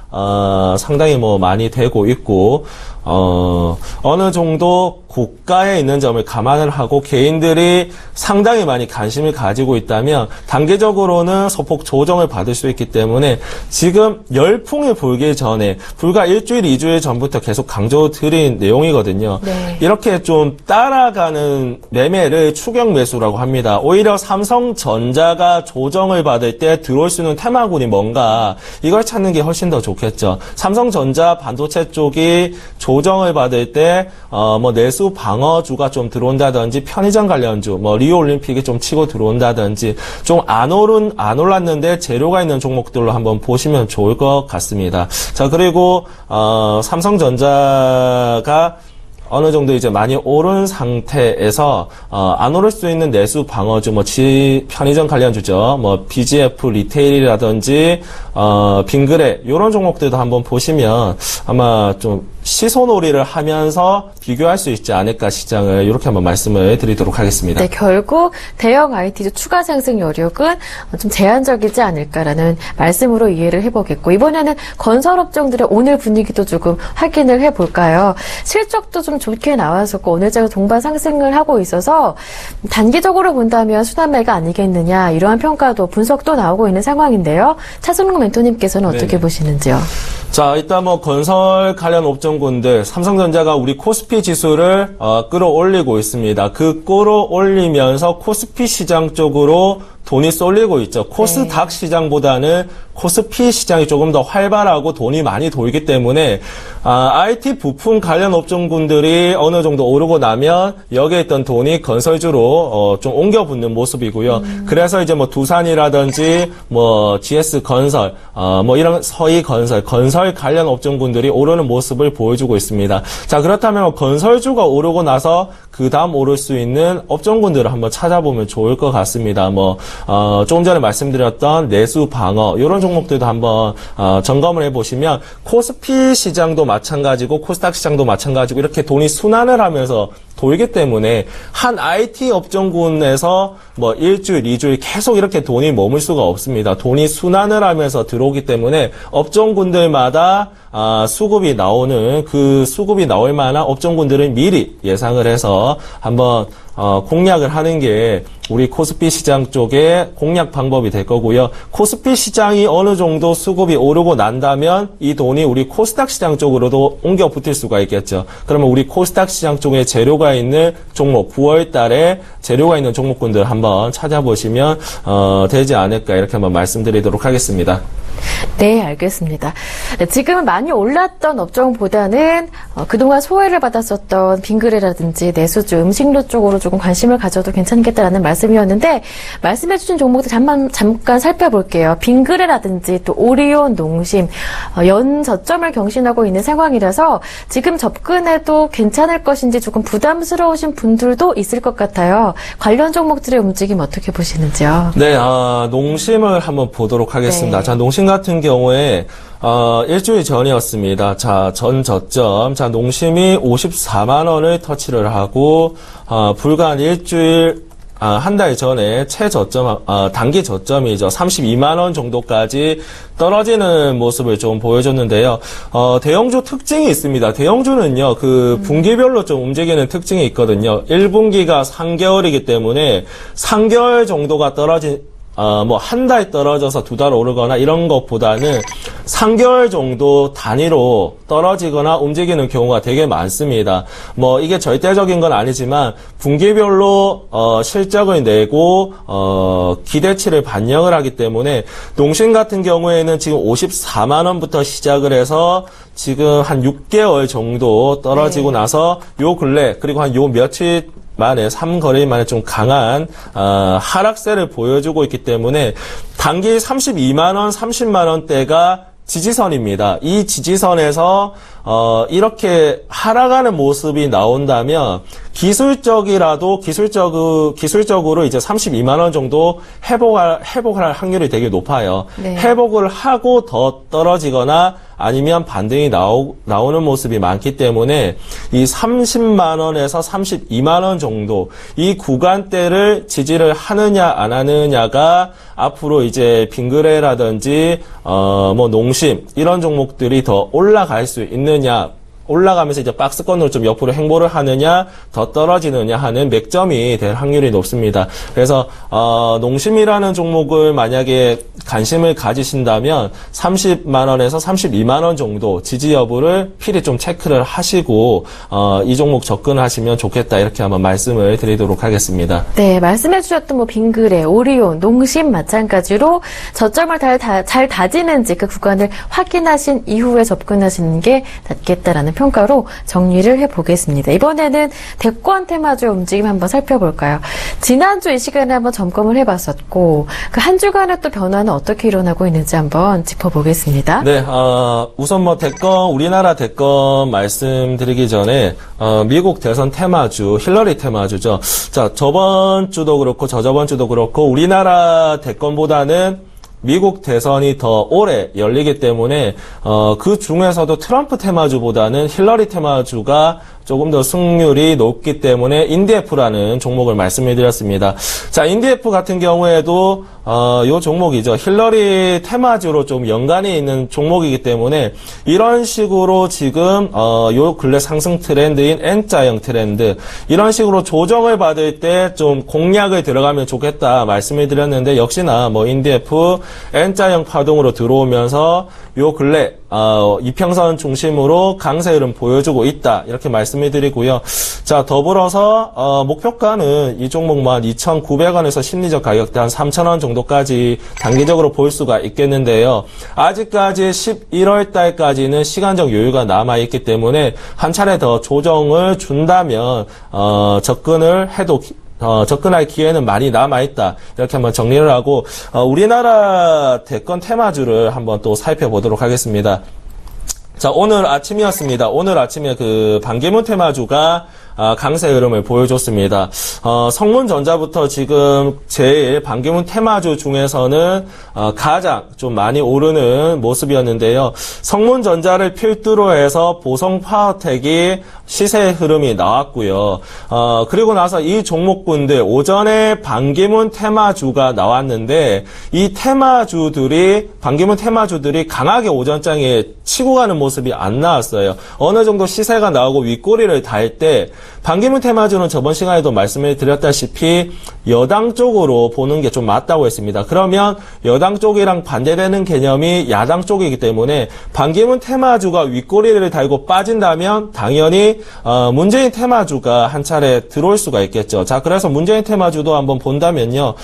상당히 많이 되고 있고, 어느 정도 고가에 있는 점을 감안을 하고 개인들이 상당히 많이 관심을 가지고 있다면 단기적으로는 소폭 조정을 받을 수 있기 때문에 지금 열풍이 불기 전에 불과 일주일, 2주일 전부터 계속 강조드린 내용이거든요. 네. 이렇게 좀 따라가는 매매를 추격 매수라고 합니다. 오히려 삼성전자가 조정을 받을 때 들어올 수 있는 테마군이 뭔가 이걸 찾는 게 훨씬 더 좋겠죠. 삼성전자 반도체 쪽이 조정을 받을 때 내수 방어주가 좀 들어온다든지 편의점 관련주, 리오올림픽이 좀 치고 들어온다든지 좀 안 올랐는데 재료가 있는 종목들로 한번 보시면 좋을 것 같습니다. 자, 그리고 삼성전자가 어느 정도 이제 많이 오른 상태에서 안 오를 수 있는 내수 방어주, 편의점 관련주죠. BGF 리테일이라든지 빙그레 이런 종목들도 한번 보시면 아마 좀 시소놀이를 하면서 비교할 수 있지 않을까 시장을 이렇게 한번 말씀을 드리도록 하겠습니다. 네, 결국 대형 IT주 추가 상승 여력은 좀 제한적이지 않을까라는 말씀으로 이해를 해보겠고, 이번에는 건설업종들의 오늘 분위기도 조금 확인을 해볼까요? 실적도 좀 좋게 나왔었고 오늘 장 동반 상승을 하고 있어서 단기적으로 본다면 순환매가 아니겠느냐 이러한 평가도 분석도 나오고 있는 상황인데요. 차승록 멘토님께서는 어떻게 네네. 보시는지요? 자, 일단 건설 관련 업종군들, 삼성전자가 우리 코스피 지수를 끌어올리고 있습니다. 그 끌어올리면서 코스피 시장 쪽으로 돈이 쏠리고 있죠. 코스닥 시장보다는 코스피 시장이 조금 더 활발하고 돈이 많이 돌기 때문에 IT 부품 관련 업종군들이 어느 정도 오르고 나면 여기에 있던 돈이 건설주로 좀 옮겨 붙는 모습이고요. 그래서 이제 두산이라든지 GS 건설 이런 서희 건설 관련 업종군들이 오르는 모습을 보여주고 있습니다. 자, 그렇다면 건설주가 오르고 나서 그 다음 오를 수 있는 업종군들을 한번 찾아보면 좋을 것 같습니다. 조금 전에 말씀드렸던 내수 방어 이런 종목들도 한번 점검을 해보시면 코스피 시장도 마찬가지고 코스닥 시장도 마찬가지고 이렇게 돈이 순환을 하면서 돌기 때문에 한 IT 업종군에서 일주일, 2주일 계속 이렇게 돈이 머물 수가 없습니다. 돈이 순환을 하면서 들어오기 때문에 업종군들마다 수급이 나오는 그 수급이 나올 만한 업종군들을 미리 예상을 해서 한번 공략을 하는 게 우리 코스피 시장 쪽의 공략 방법이 될 거고요. 코스피 시장이 어느 정도 수급이 오르고 난다면 이 돈이 우리 코스닥 시장 쪽으로도 옮겨 붙을 수가 있겠죠. 그러면 우리 코스닥 시장 쪽에 재료가 있는 종목, 9월 달에 재료가 있는 종목군들 한번 찾아보시면 되지 않을까 이렇게 한번 말씀드리도록 하겠습니다. 네, 알겠습니다. 지금은 많이 올랐던 업종보다는 그동안 소외를 받았었던 빙그레라든지 내수주, 음식료 쪽으로 조금 관심을 가져도 괜찮겠다라는 말씀이었는데 말씀해주신 종목들 잠깐 살펴볼게요. 빙그레라든지 또 오리온, 농심 연 저점을 경신하고 있는 상황이라서 지금 접근해도 괜찮을 것인지 조금 부담스러우신 분들도 있을 것 같아요. 관련 종목들의 움직임 어떻게 보시는지요? 네, 농심을 한번 보도록 하겠습니다. 네. 자, 농심 같은 경우에 일주일 전이었습니다. 자, 전 저점. 자, 농심이 54만 원을 터치를 하고 불과 한 일주일 한 달 전에 최저점, 단기 저점이죠. 32만 원 정도까지 떨어지는 모습을 좀 보여줬는데요. 대형주 특징이 있습니다. 대형주는요, 분기별로 좀 움직이는 특징이 있거든요. 1분기가 3개월이기 때문에 3개월 정도가 떨어진 한 달 떨어져서 2달 오르거나 이런 것보다는 3개월 정도 단위로 떨어지거나 움직이는 경우가 되게 많습니다. 뭐 이게 절대적인 건 아니지만 분기별로 실적을 내고 기대치를 반영을 하기 때문에 농심 같은 경우에는 지금 54만 원부터 시작을 해서 지금 한 6개월 정도 떨어지고 네. 나서 요 근래 그리고 한 요 며칠 만에 3거래일 만에 좀 강한 하락세를 보여주고 있기 때문에 단기 32만 원, 30만 원대가 지지선입니다. 이 지지선에서 이렇게 하락하는 모습이 나온다면 기술적으로 이제 32만 원 정도 회복할 확률이 되게 높아요. 네. 회복을 하고 더 떨어지거나 아니면 반등이 나오는 모습이 많기 때문에 이 30만 원에서 32만 원 정도 이 구간대를 지지를 하느냐 안 하느냐가 앞으로 이제 빙그레라든지 뭐 농심 이런 종목들이 더 올라갈 수 있느냐, 올라가면서 이제 박스권으로 좀 옆으로 행보를 하느냐, 더 떨어지느냐 하는 맥점이 될 확률이 높습니다. 그래서 농심이라는 종목을 만약에 관심을 가지신다면 30만 원에서 32만 원 정도 지지 여부를 필히 좀 체크를 하시고 이 종목 접근하시면 좋겠다 이렇게 한번 말씀을 드리도록 하겠습니다. 네, 말씀해주셨던 뭐 빙그레, 오리온, 농심 마찬가지로 저점을 잘 다지는지 그 구간을 확인하신 이후에 접근하시는 게 낫겠다라는 평가로 정리를 해보겠습니다. 이번에는 대권 테마주의 움직임 한번 살펴볼까요? 지난주 이 시간에 한번 점검을 해봤었고 그 한 주간의 또 변화는 어떻게 일어나고 있는지 한번 짚어보겠습니다. 네, 우선 뭐 우리나라 대권 말씀드리기 전에 미국 대선 테마주, 힐러리 테마주죠. 자, 저번 주도 그렇고 저저번 주도 그렇고 우리나라 대권보다는 미국 대선이 더 오래 열리기 때문에 그 중에서도 트럼프 테마주보다는 힐러리 테마주가 조금 더 승률이 높기 때문에 인디에프라는 종목을 말씀해 드렸습니다. 자, 인디에프 같은 경우에도 요 종목이죠. 힐러리 테마주로 좀 연관이 있는 종목이기 때문에 이런 식으로 지금 요 근래 상승 트렌드인 N자형 트렌드 이런 식으로 조정을 받을 때 좀 공략을 들어가면 좋겠다 말씀을 드렸는데 역시나 뭐 인디에프 N자형 파동으로 들어오면서 요 근래 이평선 중심으로 강세 흐름 보여주고 있다 이렇게 말씀을 드리고요. 자, 더불어서 목표가는 이 종목만 2,900원에서 심리적 가격대 한 3,000원 정도까지 단기적으로 볼 수가 있겠는데요. 아직까지 11월 달까지는 시간적 여유가 남아있기 때문에 한 차례 더 조정을 준다면 접근을 해도 접근할 기회는 많이 남아있다. 이렇게 한번 정리를 하고, 우리나라 대권 테마주를 한번 또 살펴보도록 하겠습니다. 자, 오늘 아침이었습니다. 오늘 아침에 그 반기문 테마주가 강세 흐름을 보여줬습니다. 성문전자부터 지금 제일 반기문 테마주 중에서는 가장 좀 많이 오르는 모습이었는데요. 성문전자를 필두로 해서 보성파워텍이 시세 흐름이 나왔고요. 그리고 나서 이 종목군들 오전에 반기문 테마주가 나왔는데 이 반기문 테마주들이 강하게 오전장에 치고 가는 모습이 안 나왔어요. 어느 정도 시세가 나오고 윗꼬리를 달 때 반기문 테마주는 저번 시간에도 말씀을 드렸다시피 여당 쪽으로 보는 게 좀 맞다고 했습니다. 그러면 여당 쪽이랑 반대되는 개념이 야당 쪽이기 때문에 반기문 테마주가 윗꼬리를 달고 빠진다면 당연히 문재인 테마주가 한 차례 들어올 수가 있겠죠. 자, 그래서 문재인 테마주도 한번 본다면요.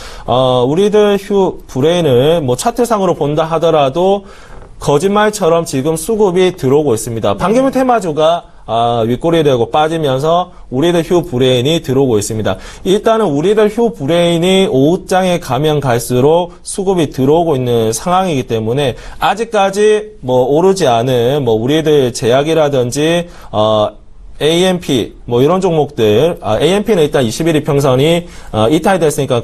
우리들 브레인을 뭐 차트상으로 본다 하더라도 거짓말처럼 지금 수급이 들어오고 있습니다. 반기문 테마주가 윗꼬리 되고 빠지면서 우리들 브레인이 들어오고 있습니다. 일단은 우리들 브레인이 오후장에 가면 갈수록 수급이 들어오고 있는 상황이기 때문에 아직까지 뭐 오르지 않은 뭐 우리들 제약이라든지 AMP 뭐 이런 종목들 AMP는 일단 21 이평선이 이탈됐으니까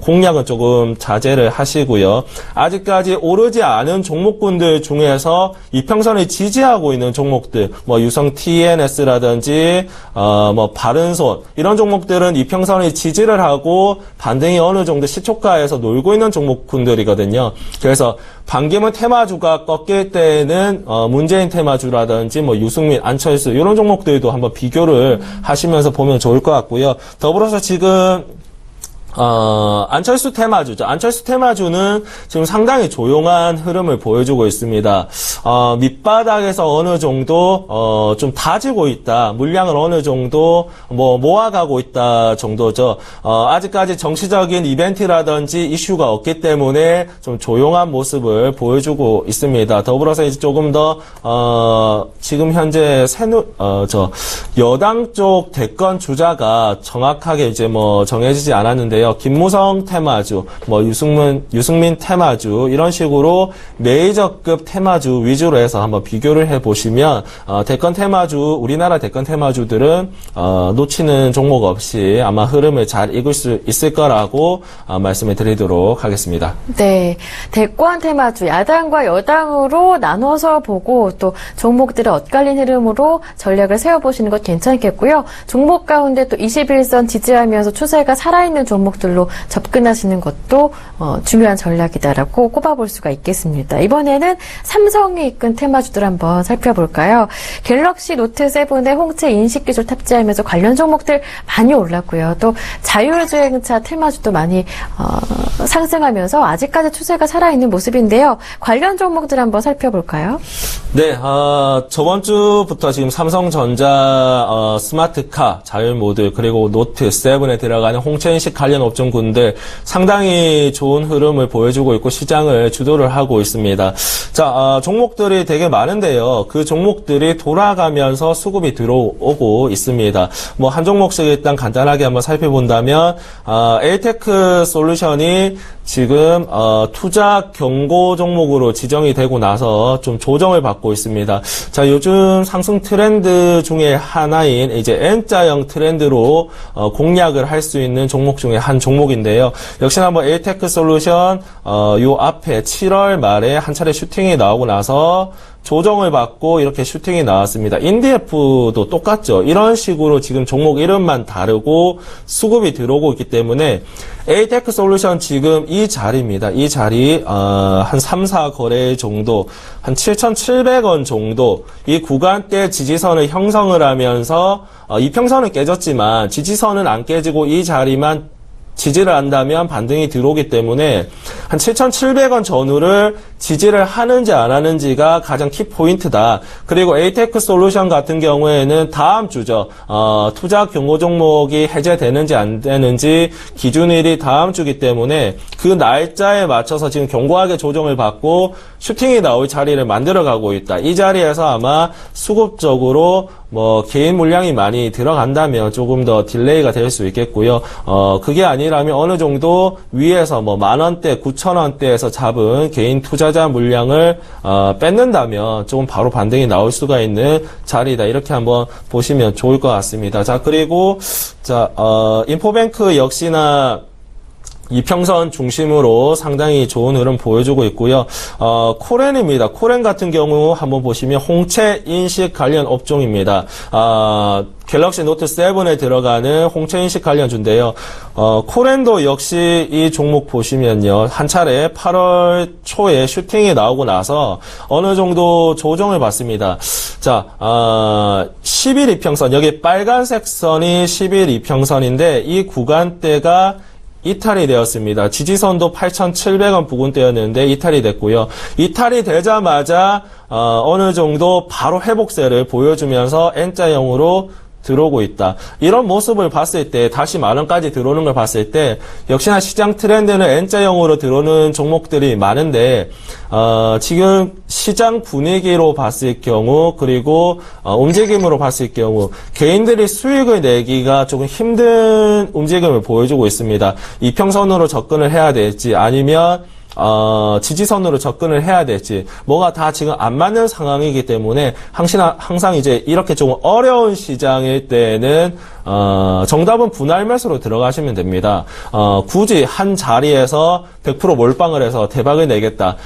공략은 조금 자제를 하시고요. 아직까지 오르지 않은 종목군들 중에서 이평선을 지지하고 있는 종목들 뭐 유성 TNS라든지 뭐 바른손 이런 종목들은 이평선을 지지를 하고 반등이 어느 정도 시초가에서 놀고 있는 종목군들이거든요. 그래서 반기문 테마주가 꺾일 때에는 문재인 테마주라든지 뭐 유승민, 안철수 이런 종목들도 한번 비교를 하시면서 보면 좋을 것 같고요. 더불어서 지금 안철수 테마주죠. 안철수 테마주는 지금 상당히 조용한 흐름을 보여주고 있습니다. 밑바닥에서 어느 정도, 좀 다지고 있다. 물량을 어느 정도, 모아가고 있다 정도죠. 아직까지 정치적인 이벤트라든지 이슈가 없기 때문에 좀 조용한 모습을 보여주고 있습니다. 더불어서 이제 조금 더, 지금 현재 여당 쪽 대권 주자가 정확하게 이제 정해지지 않았는데요. 김무성 테마주, 유승민 테마주 이런 식으로 메이저급 테마주 위주로 해서 한번 비교를 해보시면 대권 테마주, 우리나라 대권 테마주들은 놓치는 종목 없이 아마 흐름을 잘 이끌 수 있을 거라고 말씀을 드리도록 하겠습니다. 네, 대권 테마주 야당과 여당으로 나눠서 보고 또 종목들의 엇갈린 흐름으로 전략을 세워보시는 것 괜찮겠고요. 종목 가운데 또 21선 지지하면서 추세가 살아있는 종목들로 접근하시는 것도 중요한 전략이다라고 꼽아볼 수가 있겠습니다. 이번에는 삼성이 이끈 테마주들 한번 살펴볼까요? 갤럭시 노트 7의 홍채 인식기술 탑재하면서 관련 종목들 많이 올랐고요. 또 자율주행차 테마주도 많이 상승하면서 아직까지 추세가 살아있는 모습인데요. 관련 종목들 한번 살펴볼까요? 네, 저번 주부터 지금 삼성전자 스마트카, 자율모드, 그리고 노트 7에 들어가는 홍채인식 관련 업종군들 상당히 좋은 흐름을 보여주고 있고 시장을 주도를 하고 있습니다. 자, 종목들이 되게 많은데요. 그 종목들이 돌아가면서 수급이 들어오고 있습니다. 한 종목씩 일단 간단하게 한번 살펴본다면 에이테크 솔루션이 지금 투자 경고 종목으로 지정이 되고 나서 좀 조정을 받고 있습니다. 자, 요즘 상승 트렌드 중에 하나인 이제 N자형 트렌드로 공략을 할 수 있는 종목 중에 한 종목인데요. 역시나 한번 에이테크 솔루션 요 앞에 7월 말에 한 차례 슈팅이 나오고 나서 조정을 받고 이렇게 슈팅이 나왔습니다. 인디에프도 똑같죠. 이런 식으로 지금 종목 이름만 다르고 수급이 들어오고 있기 때문에 에이테크 솔루션 지금 이 자리입니다. 이 자리 한 3, 4거래 정도, 한 7,700원 정도 이 구간대 지지선을 형성을 하면서 이평선은 깨졌지만 지지선은 안 깨지고 이 자리만 지지를 한다면 반등이 들어오기 때문에 한 7,700원 전후를 지지를 하는지 안 하는지가 가장 키포인트다. 그리고 에이테크 솔루션 같은 경우에는 다음 주죠. 투자 경고 종목이 해제되는지 안 되는지 기준일이 다음 주기 때문에 그 날짜에 맞춰서 지금 견고하게 조정을 받고 슈팅이 나올 자리를 만들어가고 있다. 이 자리에서 아마 수급적으로 개인 물량이 많이 들어간다면 조금 더 딜레이가 될 수 있겠고요. 그게 아니라면 어느 정도 위에서 10,000원대, 9,000원대에서 잡은 개인 투자자 물량을 뺏는다면 조금 바로 반등이 나올 수가 있는 자리다. 이렇게 한번 보시면 좋을 것 같습니다. 자, 그리고 인포뱅크 역시나 이평선 중심으로 상당히 좋은 흐름 보여주고 있고요. 코렌입니다. 코렌 같은 경우 한번 보시면 홍채 인식 관련 업종입니다. 갤럭시 노트 7에 들어가는 홍채 인식 관련주인데요. 코렌도 역시 이 종목 보시면요. 한 차례 8월 초에 슈팅이 나오고 나서 어느 정도 조정을 받습니다. 자, 10일 이평선, 여기 빨간색 선이 10일 이평선인데 이 구간대가 이탈이 되었습니다. 지지선도 8,700원 부근대였는데 이탈이 됐고요. 이탈이 되자마자 어느 정도 바로 회복세를 보여주면서 N자형으로 들어오고 있다. 이런 모습을 봤을 때 다시 10,000원까지 들어오는 걸 봤을 때 역시나 시장 트렌드는 N자형으로 들어오는 종목들이 많은데 지금 시장 분위기로 봤을 경우 그리고 움직임으로 봤을 경우 개인들이 수익을 내기가 조금 힘든 움직임을 보여주고 있습니다. 이평선으로 접근을 해야 될지 아니면 지지선으로 접근을 해야 될지 뭐가 다 지금 안 맞는 상황이기 때문에 항상 이제 이렇게 좀 어려운 시장일 때는 정답은 분할 매수로 들어가시면 됩니다. 굳이 한 자리에서 100% 몰빵을 해서 대박을 내겠다.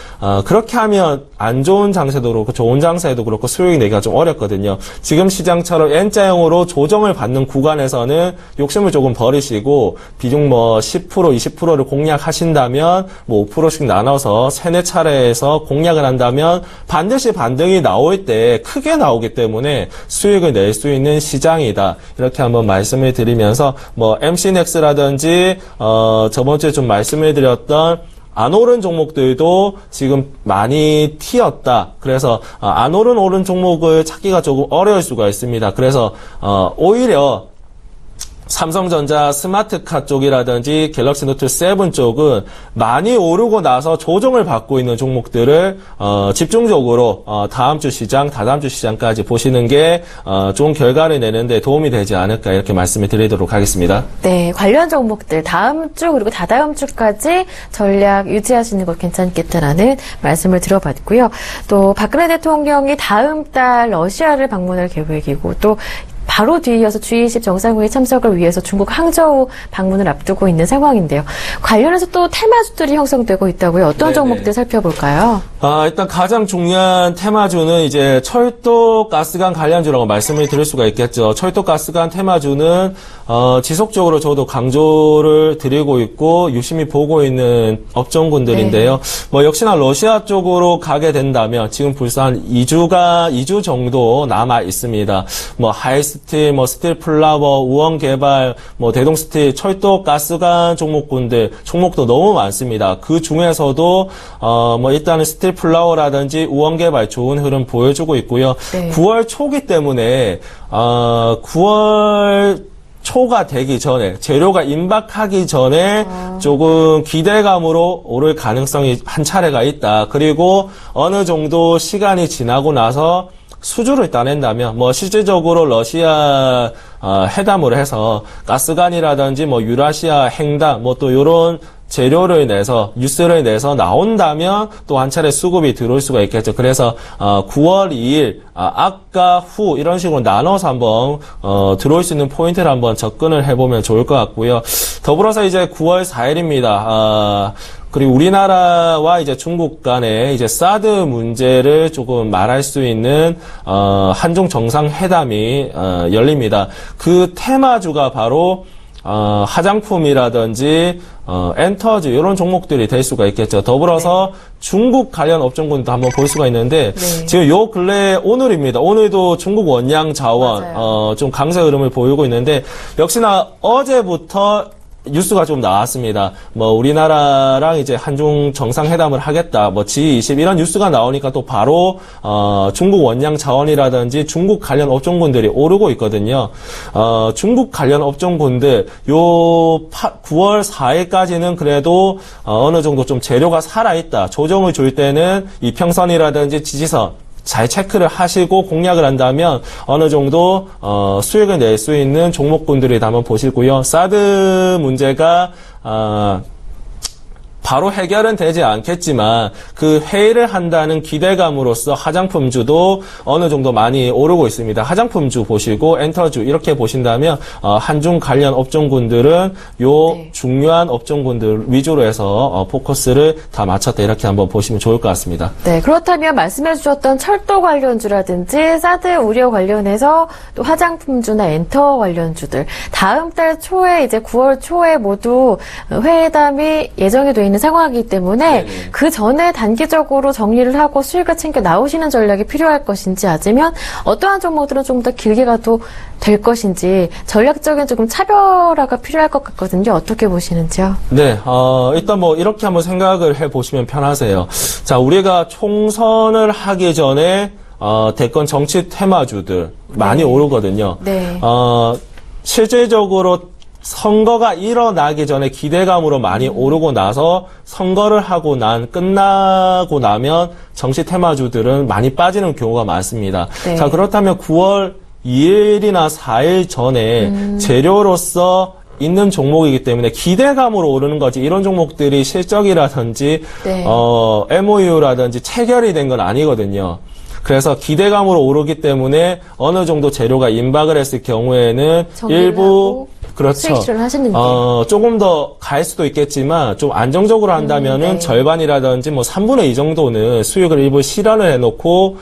그렇게 하면 안 좋은 장세도 그렇고 좋은 장세도 그렇고 수익 내기가 좀 어렵거든요. 지금 시장처럼 N자형으로 조정을 받는 구간에서는 욕심을 조금 버리시고 비중 10%, 20%를 공략하신다면 5%씩 차례씩 나눠서 3-4차례에서 공략을 한다면 반드시 반등이 나올 때 크게 나오기 때문에 수익을 낼 수 있는 시장이다. 이렇게 한번 말씀을 드리면서 뭐 MC넥스라든지 저번 주에 좀 말씀을 드렸던 안 오른 종목들도 지금 많이 튀었다. 그래서 안 오른 종목을 찾기가 조금 어려울 수가 있습니다. 그래서 오히려 삼성전자 스마트카 쪽이라든지 갤럭시 노트 7 쪽은 많이 오르고 나서 조정을 받고 있는 종목들을 집중적으로 다음 주 시장, 다다음 주 시장까지 보시는 게 좋은 결과를 내는데 도움이 되지 않을까 이렇게 말씀을 드리도록 하겠습니다. 네, 관련 종목들 다음 주 그리고 다다음 주까지 전략 유지하시는 것 괜찮겠다라는 말씀을 들어봤고요. 또 박근혜 대통령이 다음 달 러시아를 방문할 계획이고 또 바로 뒤이어서 G20 정상회의 참석을 위해서 중국 항저우 방문을 앞두고 있는 상황인데요. 관련해서 또 테마주들이 형성되고 있다고요. 어떤 네네. 종목들 살펴볼까요? 일단 가장 중요한 테마주는 이제 철도 가스관 관련주라고 말씀을 드릴 수가 있겠죠. 철도 가스관 테마주는 지속적으로 저도 강조를 드리고 있고 유심히 보고 있는 업종군들인데요. 뭐 역시나 러시아 쪽으로 가게 된다면 지금 벌써 한 2주 정도 남아 있습니다. 뭐 하이스틸, 뭐 스틸 플라워, 우원 개발, 뭐 대동 스틸, 철도 가스관 종목도 너무 많습니다. 그 중에서도 뭐 일단은 스틸 플라워라든지 우원 개발 좋은 흐름 보여주고 있고요. 네. 9월 초기 때문에 9월 초가 되기 전에 재료가 임박하기 전에 조금 기대감으로 오를 가능성이 한 차례가 있다. 그리고 어느 정도 시간이 지나고 나서 수주를 따낸다면 뭐 실질적으로 러시아 회담을 해서 가스관이라든지 뭐 유라시아 횡단 뭐 또 요런 재료를 내서 뉴스를 내서 나온다면 또 한 차례 수급이 들어올 수가 있겠죠. 그래서 9월 2일 아까 후 이런 식으로 나눠서 한번 들어올 수 있는 포인트를 한번 접근을 해보면 좋을 것 같고요. 더불어서 이제 9월 4일입니다. 그리고 우리나라와 이제 중국 간에 이제 사드 문제를 조금 말할 수 있는 한중 정상회담이 열립니다. 그 테마주가 바로 화장품이라든지 엔터즈 이런 종목들이 될 수가 있겠죠. 더불어서 중국 관련 업종군도 한번 볼 수가 있는데 지금 요 근래 오늘입니다. 오늘도 중국 원양 자원 좀 강세 흐름을 보이고 있는데 역시나 어제부터 뉴스가 좀 나왔습니다. 뭐 우리나라랑 이제 한중 정상회담을 하겠다. 뭐 G20 이런 뉴스가 나오니까 또 바로 중국 원양 자원이라든지 중국 관련 업종군들이 오르고 있거든요. 중국 관련 업종군들 요 9월 4일까지는 그래도 어느 정도 좀 재료가 살아있다. 조정을 줄 때는 이평선이라든지 지지선 잘 체크를 하시고 공략을 한다면 어느 정도 수익을 낼 수 있는 종목군들이 한번 보시고요. 사드 문제가 바로 해결은 되지 않겠지만 그 회의를 한다는 기대감으로써 화장품주도 어느 정도 많이 오르고 있습니다. 화장품주 보시고 엔터주 이렇게 보신다면 한중 관련 업종군들은 요 중요한 업종군들 위주로 해서 포커스를 다 맞췄다 이렇게 한번 보시면 좋을 것 같습니다. 네, 그렇다면 말씀해 주셨던 철도 관련주라든지 사드 우려 관련해서 또 화장품주나 엔터 관련주들 다음 달 초에 이제 9월 초에 모두 회담이 예정이 돼 있는 상황이기 때문에 그 전에 단기적으로 정리를 하고 수익을 챙겨 나오시는 전략이 필요할 것인지 아니면 어떠한 종목들은 좀 더 길게 가도 될 것인지 전략적인 조금 차별화가 필요할 것 같거든요. 어떻게 보시는지요? 네, 일단 뭐 이렇게 한번 생각을 해보시면 편하세요. 자, 우리가 총선을 하기 전에 대권 정치 테마주들 많이 오르거든요. 네. 실질적으로 선거가 일어나기 전에 기대감으로 많이 오르고 나서 선거를 끝나고 나면 정치 테마주들은 많이 빠지는 경우가 많습니다. 네. 자, 그렇다면 9월 2일이나 4일 전에 재료로서 있는 종목이기 때문에 기대감으로 오르는 거지 이런 종목들이 실적이라든지 MOU라든지 체결이 된 건 아니거든요. 그래서 기대감으로 오르기 때문에 어느 정도 재료가 임박을 했을 경우에는 일부 그렇죠. 수익 실현을 하시는 게. 조금 더 갈 수도 있겠지만 좀 안정적으로 한다면은 네. 절반이라든지 뭐 3분의 2 정도는 수익을 일부 실현을 해놓고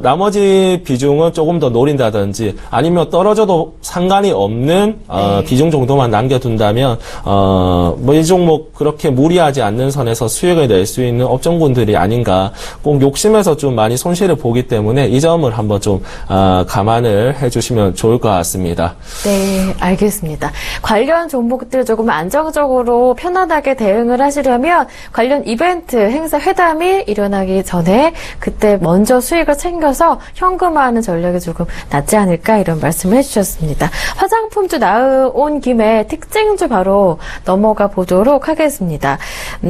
나머지 비중은 조금 더 노린다든지 아니면 떨어져도 상관이 없는 비중 정도만 남겨둔다면 뭐 이 종목 그렇게 무리하지 않는 선에서 수익을 낼 수 있는 업종군들이 아닌가. 꼭 욕심에서 좀 많이 손실을 보기 때문에 이 점을 한번 좀 감안을 해주시면 좋을 것 같습니다. 네, 알겠습니다. 관련 종목들 조금 안정적으로 편안하게 대응을 하시려면 관련 이벤트, 행사, 회담이 일어나기 전에 그때 먼저 수익을 챙겨서 현금화하는 전략이 조금 낫지 않을까 이런 말씀을 해주셨습니다. 화장품주 나온 김에 특징주 바로 넘어가 보도록 하겠습니다.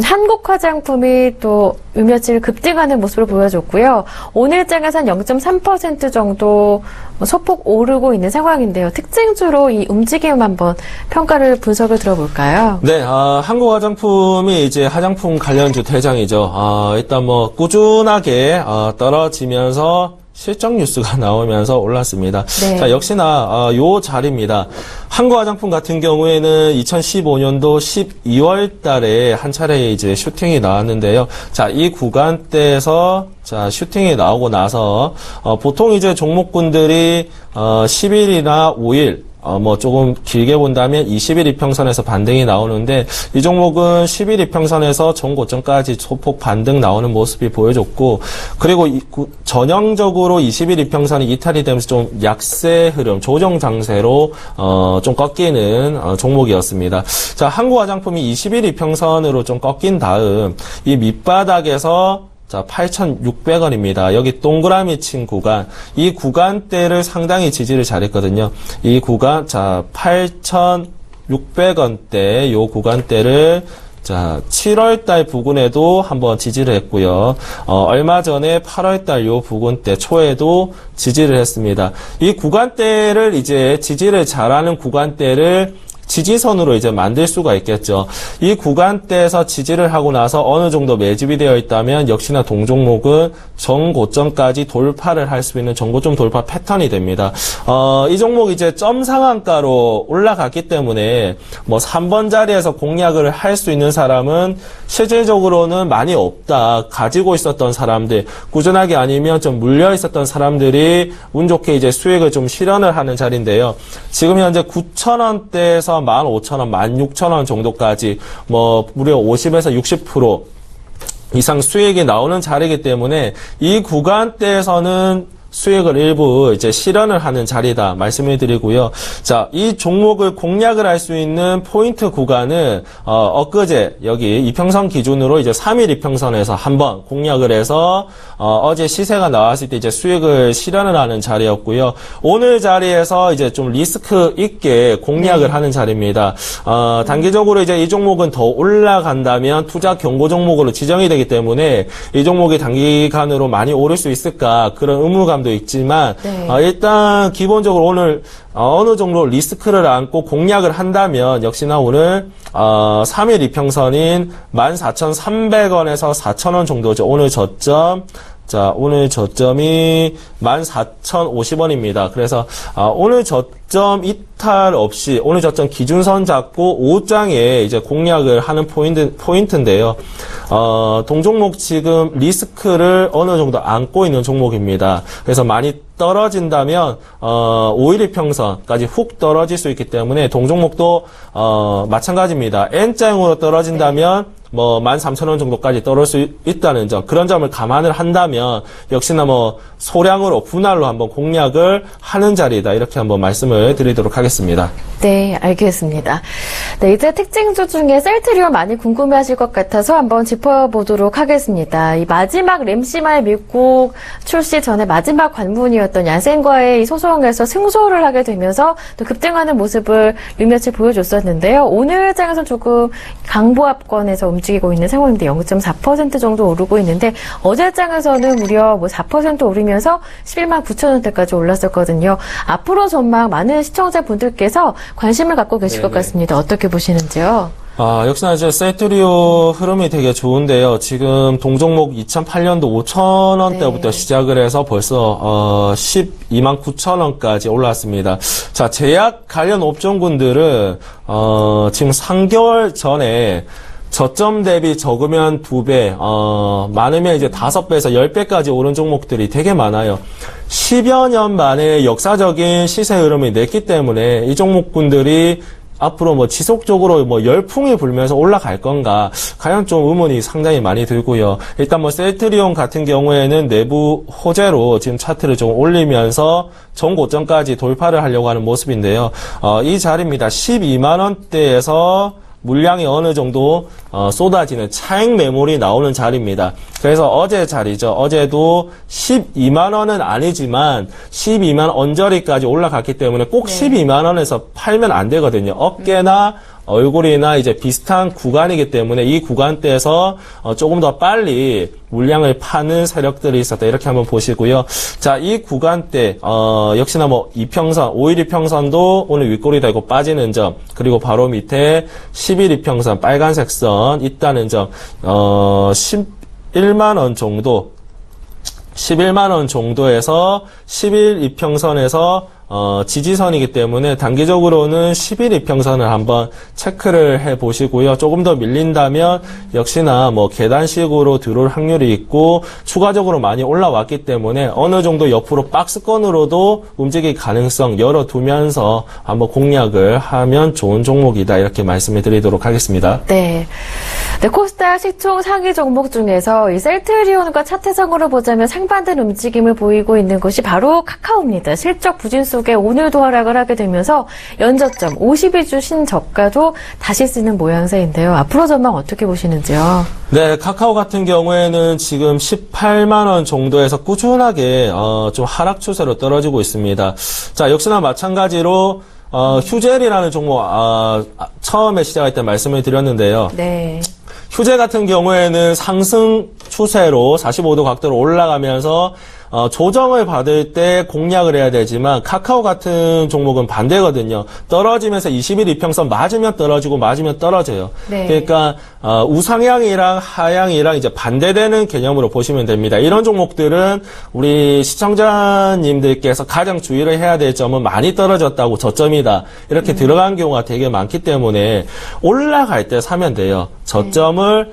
한국 화장품이 또 며칠 급등하는 모습을 보여줬고요. 오늘장에서 한 0.3% 정도 소폭 오르고 있는 상황인데요. 특징주로 이 움직임 한번 평가를 분석을 들어볼까요? 네, 한국 화장품이 이제 화장품 관련주 대장이죠. 일단 뭐 꾸준하게 떨어지면서 실적 뉴스가 나오면서 올랐습니다. 네. 자, 역시나 요 자리입니다. 한국 화장품 같은 경우에는 2015년도 12월 달에 한 차례 이제 슈팅이 나왔는데요. 자, 이 구간대에서 자, 슈팅이 나오고 나서 보통 이제 종목군들이 10일이나 5일 뭐 조금 길게 본다면 20일 이평선에서 반등이 나오는데 이 종목은 10일 이평선에서 전고점까지 소폭 반등 나오는 모습이 보여줬고 그리고 전형적으로 20일 이평선이 이탈이 되면서 좀 약세 흐름, 조정 장세로 좀 꺾이는 종목이었습니다. 자, 한국 화장품이 20일 이평선으로 좀 꺾인 다음 이 밑바닥에서 자, 8,600원입니다. 여기 동그라미 친 구간, 이 구간대를 상당히 지지를 잘했거든요. 이 구간, 자, 8,600원대, 요 구간대를 자, 7월달 부근에도 한번 지지를 했고요. 얼마 전에 8월달 요 부근대 초에도 지지를 했습니다. 이 구간대를 이제 지지를 잘하는 구간대를 지지선으로 이제 만들 수가 있겠죠. 이 구간대에서 지지를 하고 나서 어느 정도 매집이 되어 있다면 역시나 동종목은 전고점까지 돌파를 할 수 있는 전고점 돌파 패턴이 됩니다. 이 종목 이제 점 상한가로 올라갔기 때문에 뭐 3번 자리에서 공략을 할 수 있는 사람은 실질적으로는 많이 없다. 가지고 있었던 사람들, 꾸준하게 아니면 좀 물려 있었던 사람들이 운 좋게 이제 수익을 좀 실현을 하는 자리인데요. 지금 현재 9,000원대에서 15,000원, 16,000원 정도까지 뭐 무려 50에서 60% 이상 수익이 나오는 자리이기 때문에 이 구간대에서는 수익을 일부 이제 실현을 하는 자리다 말씀을 드리고요. 자, 이 종목을 공략을 할 수 있는 포인트 구간은 엊그제 여기 이평선 기준으로 이제 3일 이평선에서 한번 공략을 해서 어제 시세가 나왔을 때 이제 수익을 실현을 하는 자리였고요. 오늘 자리에서 이제 좀 리스크 있게 공략을 하는 자리입니다. 단기적으로 이제 이 종목은 더 올라간다면 투자 경고 종목으로 지정이 되기 때문에 이 종목이 단기간으로 많이 오를 수 있을까 그런 의무감 도 있지만 일단 기본적으로 오늘 어느 정도 리스크를 안고 공략을 한다면 역시나 오늘 3일 이평선인 14,300원에서 4,000원 정도죠. 오늘 저점. 자, 오늘 저점이 14,050원입니다. 그래서 오늘 저점 이탈 없이 오늘 저점 기준선 잡고 5장에 이제 공략을 하는 포인트인데요. 동종목 지금 리스크를 어느 정도 안고 있는 종목입니다. 그래서 많이 떨어진다면 5일 이평선까지 훅 떨어질 수 있기 때문에 동종목도 마찬가지입니다. N자형으로 떨어진다면 뭐 13,000원 정도까지 떨어질 수 있다는 점, 그런 점을 감안을 한다면 역시나 뭐 소량으로 분할로 한번 공략을 하는 자리다, 이렇게 한번 말씀을 드리도록 하겠습니다. 네, 알겠습니다. 네, 이제 특징주 중에 셀트리온 많이 궁금해하실 것 같아서 한번 짚어보도록 하겠습니다. 이 마지막 램시마의 미국 출시 전에 마지막 관문이었던 얀센과의 이 소송에서 승소를 하게 되면서 또 급등하는 모습을 몇몇이 보여줬었는데요. 오늘 장에서 조금 강보합권에서 움직이고 있는 상황인데 0.4% 정도 오르고 있는데 어제 장에서는 무려 4% 오르면서 11만 9천 원대까지 올랐었거든요. 앞으로 전망 많은 시청자분들께서 관심을 갖고 계실 것 같습니다. 어떻게 보시는지요? 역시나 이제 세트리오 흐름이 되게 좋은데요. 지금 동종목 2008년도 5,000원대부터 네. 시작을 해서 벌써 12만 9천원까지 올랐습니다. 자, 제약 관련 업종군들은 지금 3개월 전에 저점 대비 적으면 2배, 많으면 이제 5배에서 10배까지 오른 종목들이 되게 많아요. 10여 년 만에 역사적인 시세 흐름이 냈기 때문에 이 종목군들이 앞으로 뭐 지속적으로 뭐 열풍이 불면서 올라갈 건가, 과연 좀 의문이 상당히 많이 들고요. 일단 뭐 셀트리온 같은 경우에는 내부 호재로 지금 차트를 좀 올리면서 전고점까지 돌파를 하려고 하는 모습인데요. 이 자리입니다. 12만원대에서 물량이 어느 정도 쏟아지는 차익 매물이 나오는 자리입니다. 그래서 어제 자리죠. 어제도 12만 원은 아니지만 12만 언저리까지 올라갔기 때문에 꼭 12만 원에서 팔면 안 되거든요. 어깨나 얼굴이나 이제 비슷한 구간이기 때문에 이 구간대에서 조금 더 빨리 물량을 파는 세력들이 있었다. 이렇게 한번 보시고요. 자, 이 구간대 역시나 뭐 이평선, 5일 이평선도 오늘 윗골이 되고 빠지는 점, 그리고 바로 밑에 10일 이평선 빨간색 선 있다는 점, 11만 원 정도, 11만 원 정도에서 10일 이평선에서 지지선이기 때문에 단기적으로는 10일 이평선을 한번 체크를 해 보시고요. 조금 더 밀린다면 역시나 뭐 계단식으로 들어올 확률이 있고 추가적으로 많이 올라왔기 때문에 어느 정도 옆으로 박스권으로도 움직일 가능성 열어두면서 한번 공략을 하면 좋은 종목이다. 이렇게 말씀을 드리도록 하겠습니다. 네. 네, 코스닥 시총 상위 종목 중에서 이 셀트리온과 차트상으로 보자면 상반된 움직임을 보이고 있는 것이 바로 카카오입니다. 실적 부진 속에 오늘도 하락을 하게 되면서 연저점 52주 신저가도 다시 쓰는 모양새인데요. 앞으로 전망 어떻게 보시는지요? 네, 카카오 같은 경우에는 지금 18만 원 정도에서 꾸준하게 좀 하락 추세로 떨어지고 있습니다. 자, 역시나 마찬가지로 휴젤이라는 종목 처음에 시작할 때 말씀을 드렸는데요. 네. 휴재 같은 경우에는 상승 추세로 45도 각도로 올라가면서 조정을 받을 때 공략을 해야 되지만 카카오 같은 종목은 반대거든요. 떨어지면서 20일 이평선 맞으면 떨어지고 맞으면 떨어져요. 네. 그러니까 우상향이랑 하향이랑 이제 반대되는 개념으로 보시면 됩니다. 이런 종목들은 우리 시청자님들께서 가장 주의를 해야 될 점은 많이 떨어졌다고 저점이다 이렇게 들어간 경우가 되게 많기 때문에 올라갈 때 사면 돼요. 저점을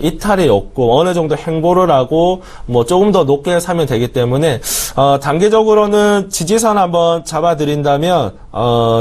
이탈이 없고 어느 정도 행보를 하고 뭐 조금 더 높게 사면 되기 때문에 단기적으로는 지지선 한번 잡아드린다면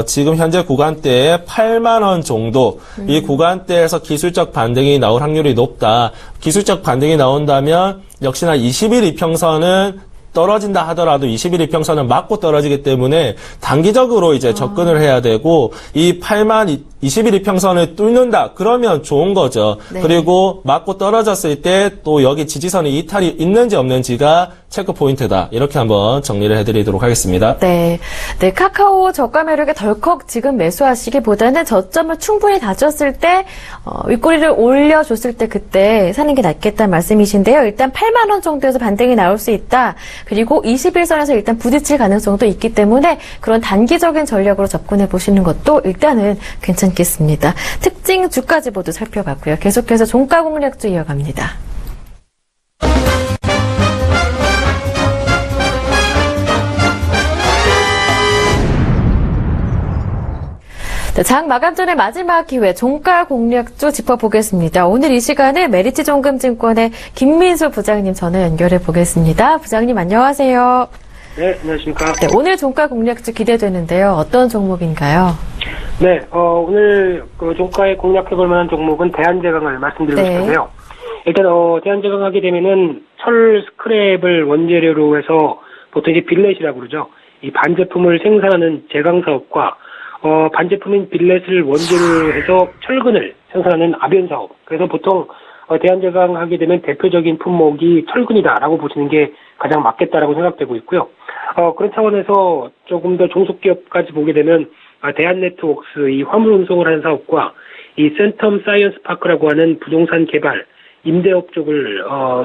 지금 현재 구간대에 8만 원 정도 이 구간대에서 기술적 반등이 나올 확률이 높다. 기술적 반등이 나온다면 역시나 20일 이평선은 떨어진다 하더라도 21 이평선은 맞고 떨어지기 때문에 단기적으로 이제 접근을 해야 되고 이 8만 21 이평선을 뚫는다 그러면 좋은 거죠. 네. 그리고 맞고 떨어졌을 때 또 여기 지지선이 이탈이 있는지 없는지가 체크 포인트다. 이렇게 한번 정리를 해드리도록 하겠습니다. 네. 네, 카카오 저가 매력에 덜컥 지금 매수하시기보다는 저점을 충분히 다졌을 때 윗꼬리를 올려줬을 때 그때 사는 게 낫겠다는 말씀이신데요. 일단 8만 원 정도에서 반등이 나올 수 있다. 그리고 21선에서 일단 부딪힐 가능성도 있기 때문에 그런 단기적인 전략으로 접근해 보시는 것도 일단은 괜찮겠습니다. 특징 주까지 모두 살펴봤고요. 계속해서 종가 공략주 이어갑니다. 네, 장 마감 전에 마지막 기회 종가 공략주 짚어보겠습니다. 오늘 이 시간에 메리츠종금증권의 김민수 부장님 전화 연결해 보겠습니다. 부장님 안녕하세요. 네, 안녕하십니까. 네, 오늘 종가 공략주 기대되는데요. 어떤 종목인가요? 네, 오늘 그 종가에 공략해볼 만한 종목은 대한제강을 말씀드리고 네. 싶은데요. 일단 대한제강 하게 되면은 철 스크랩을 원재료로 해서 보통 이제 빌렛이라고 그러죠. 이 반제품을 생산하는 제강 사업과 반제품인 빌렛을 원재료로 해서 철근을 생산하는 압연 사업. 그래서 보통 대한제강 하게 되면 대표적인 품목이 철근이다라고 보시는 게 가장 맞겠다라고 생각되고 있고요. 그런 차원에서 조금 더 종속기업까지 보게 되면 대한네트웍스 이 화물 운송을 하는 사업과 이 센텀 사이언스 파크라고 하는 부동산 개발 임대업 쪽을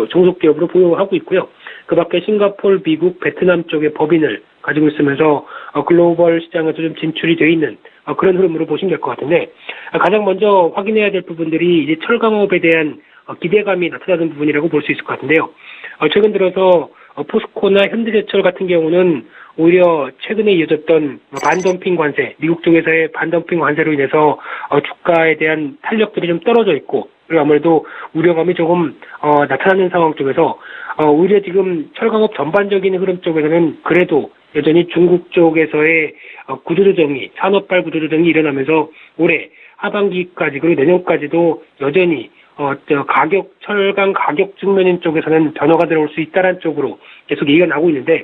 종속기업으로 보유하고 있고요. 그 밖에 싱가포르, 미국, 베트남 쪽의 법인을 가지고 있으면서 글로벌 시장에서 좀 진출이 돼 있는 그런 흐름으로 보시면 될 것 같은데, 가장 먼저 확인해야 될 부분들이 이제 철강업에 대한 기대감이 나타나는 부분이라고 볼 수 있을 것 같은데요. 최근 들어서 포스코나 현대제철 같은 경우는 오히려 최근에 이어졌던 반덤핑 관세, 미국 쪽에서의 반덤핑 관세로 인해서 주가에 대한 탄력들이 좀 떨어져 있고, 그리고 아무래도 우려감이 조금 나타나는 상황 쪽에서 오히려 지금 철강업 전반적인 흐름 쪽에서는 그래도 여전히 중국 쪽에서의 구조조정이, 산업발 구조조정이 일어나면서 올해 하반기까지 그리고 내년까지도 여전히 철강 가격 측면인 쪽에서는 변화가 들어올 수 있다는 쪽으로 계속 얘기가 나오고 있는데,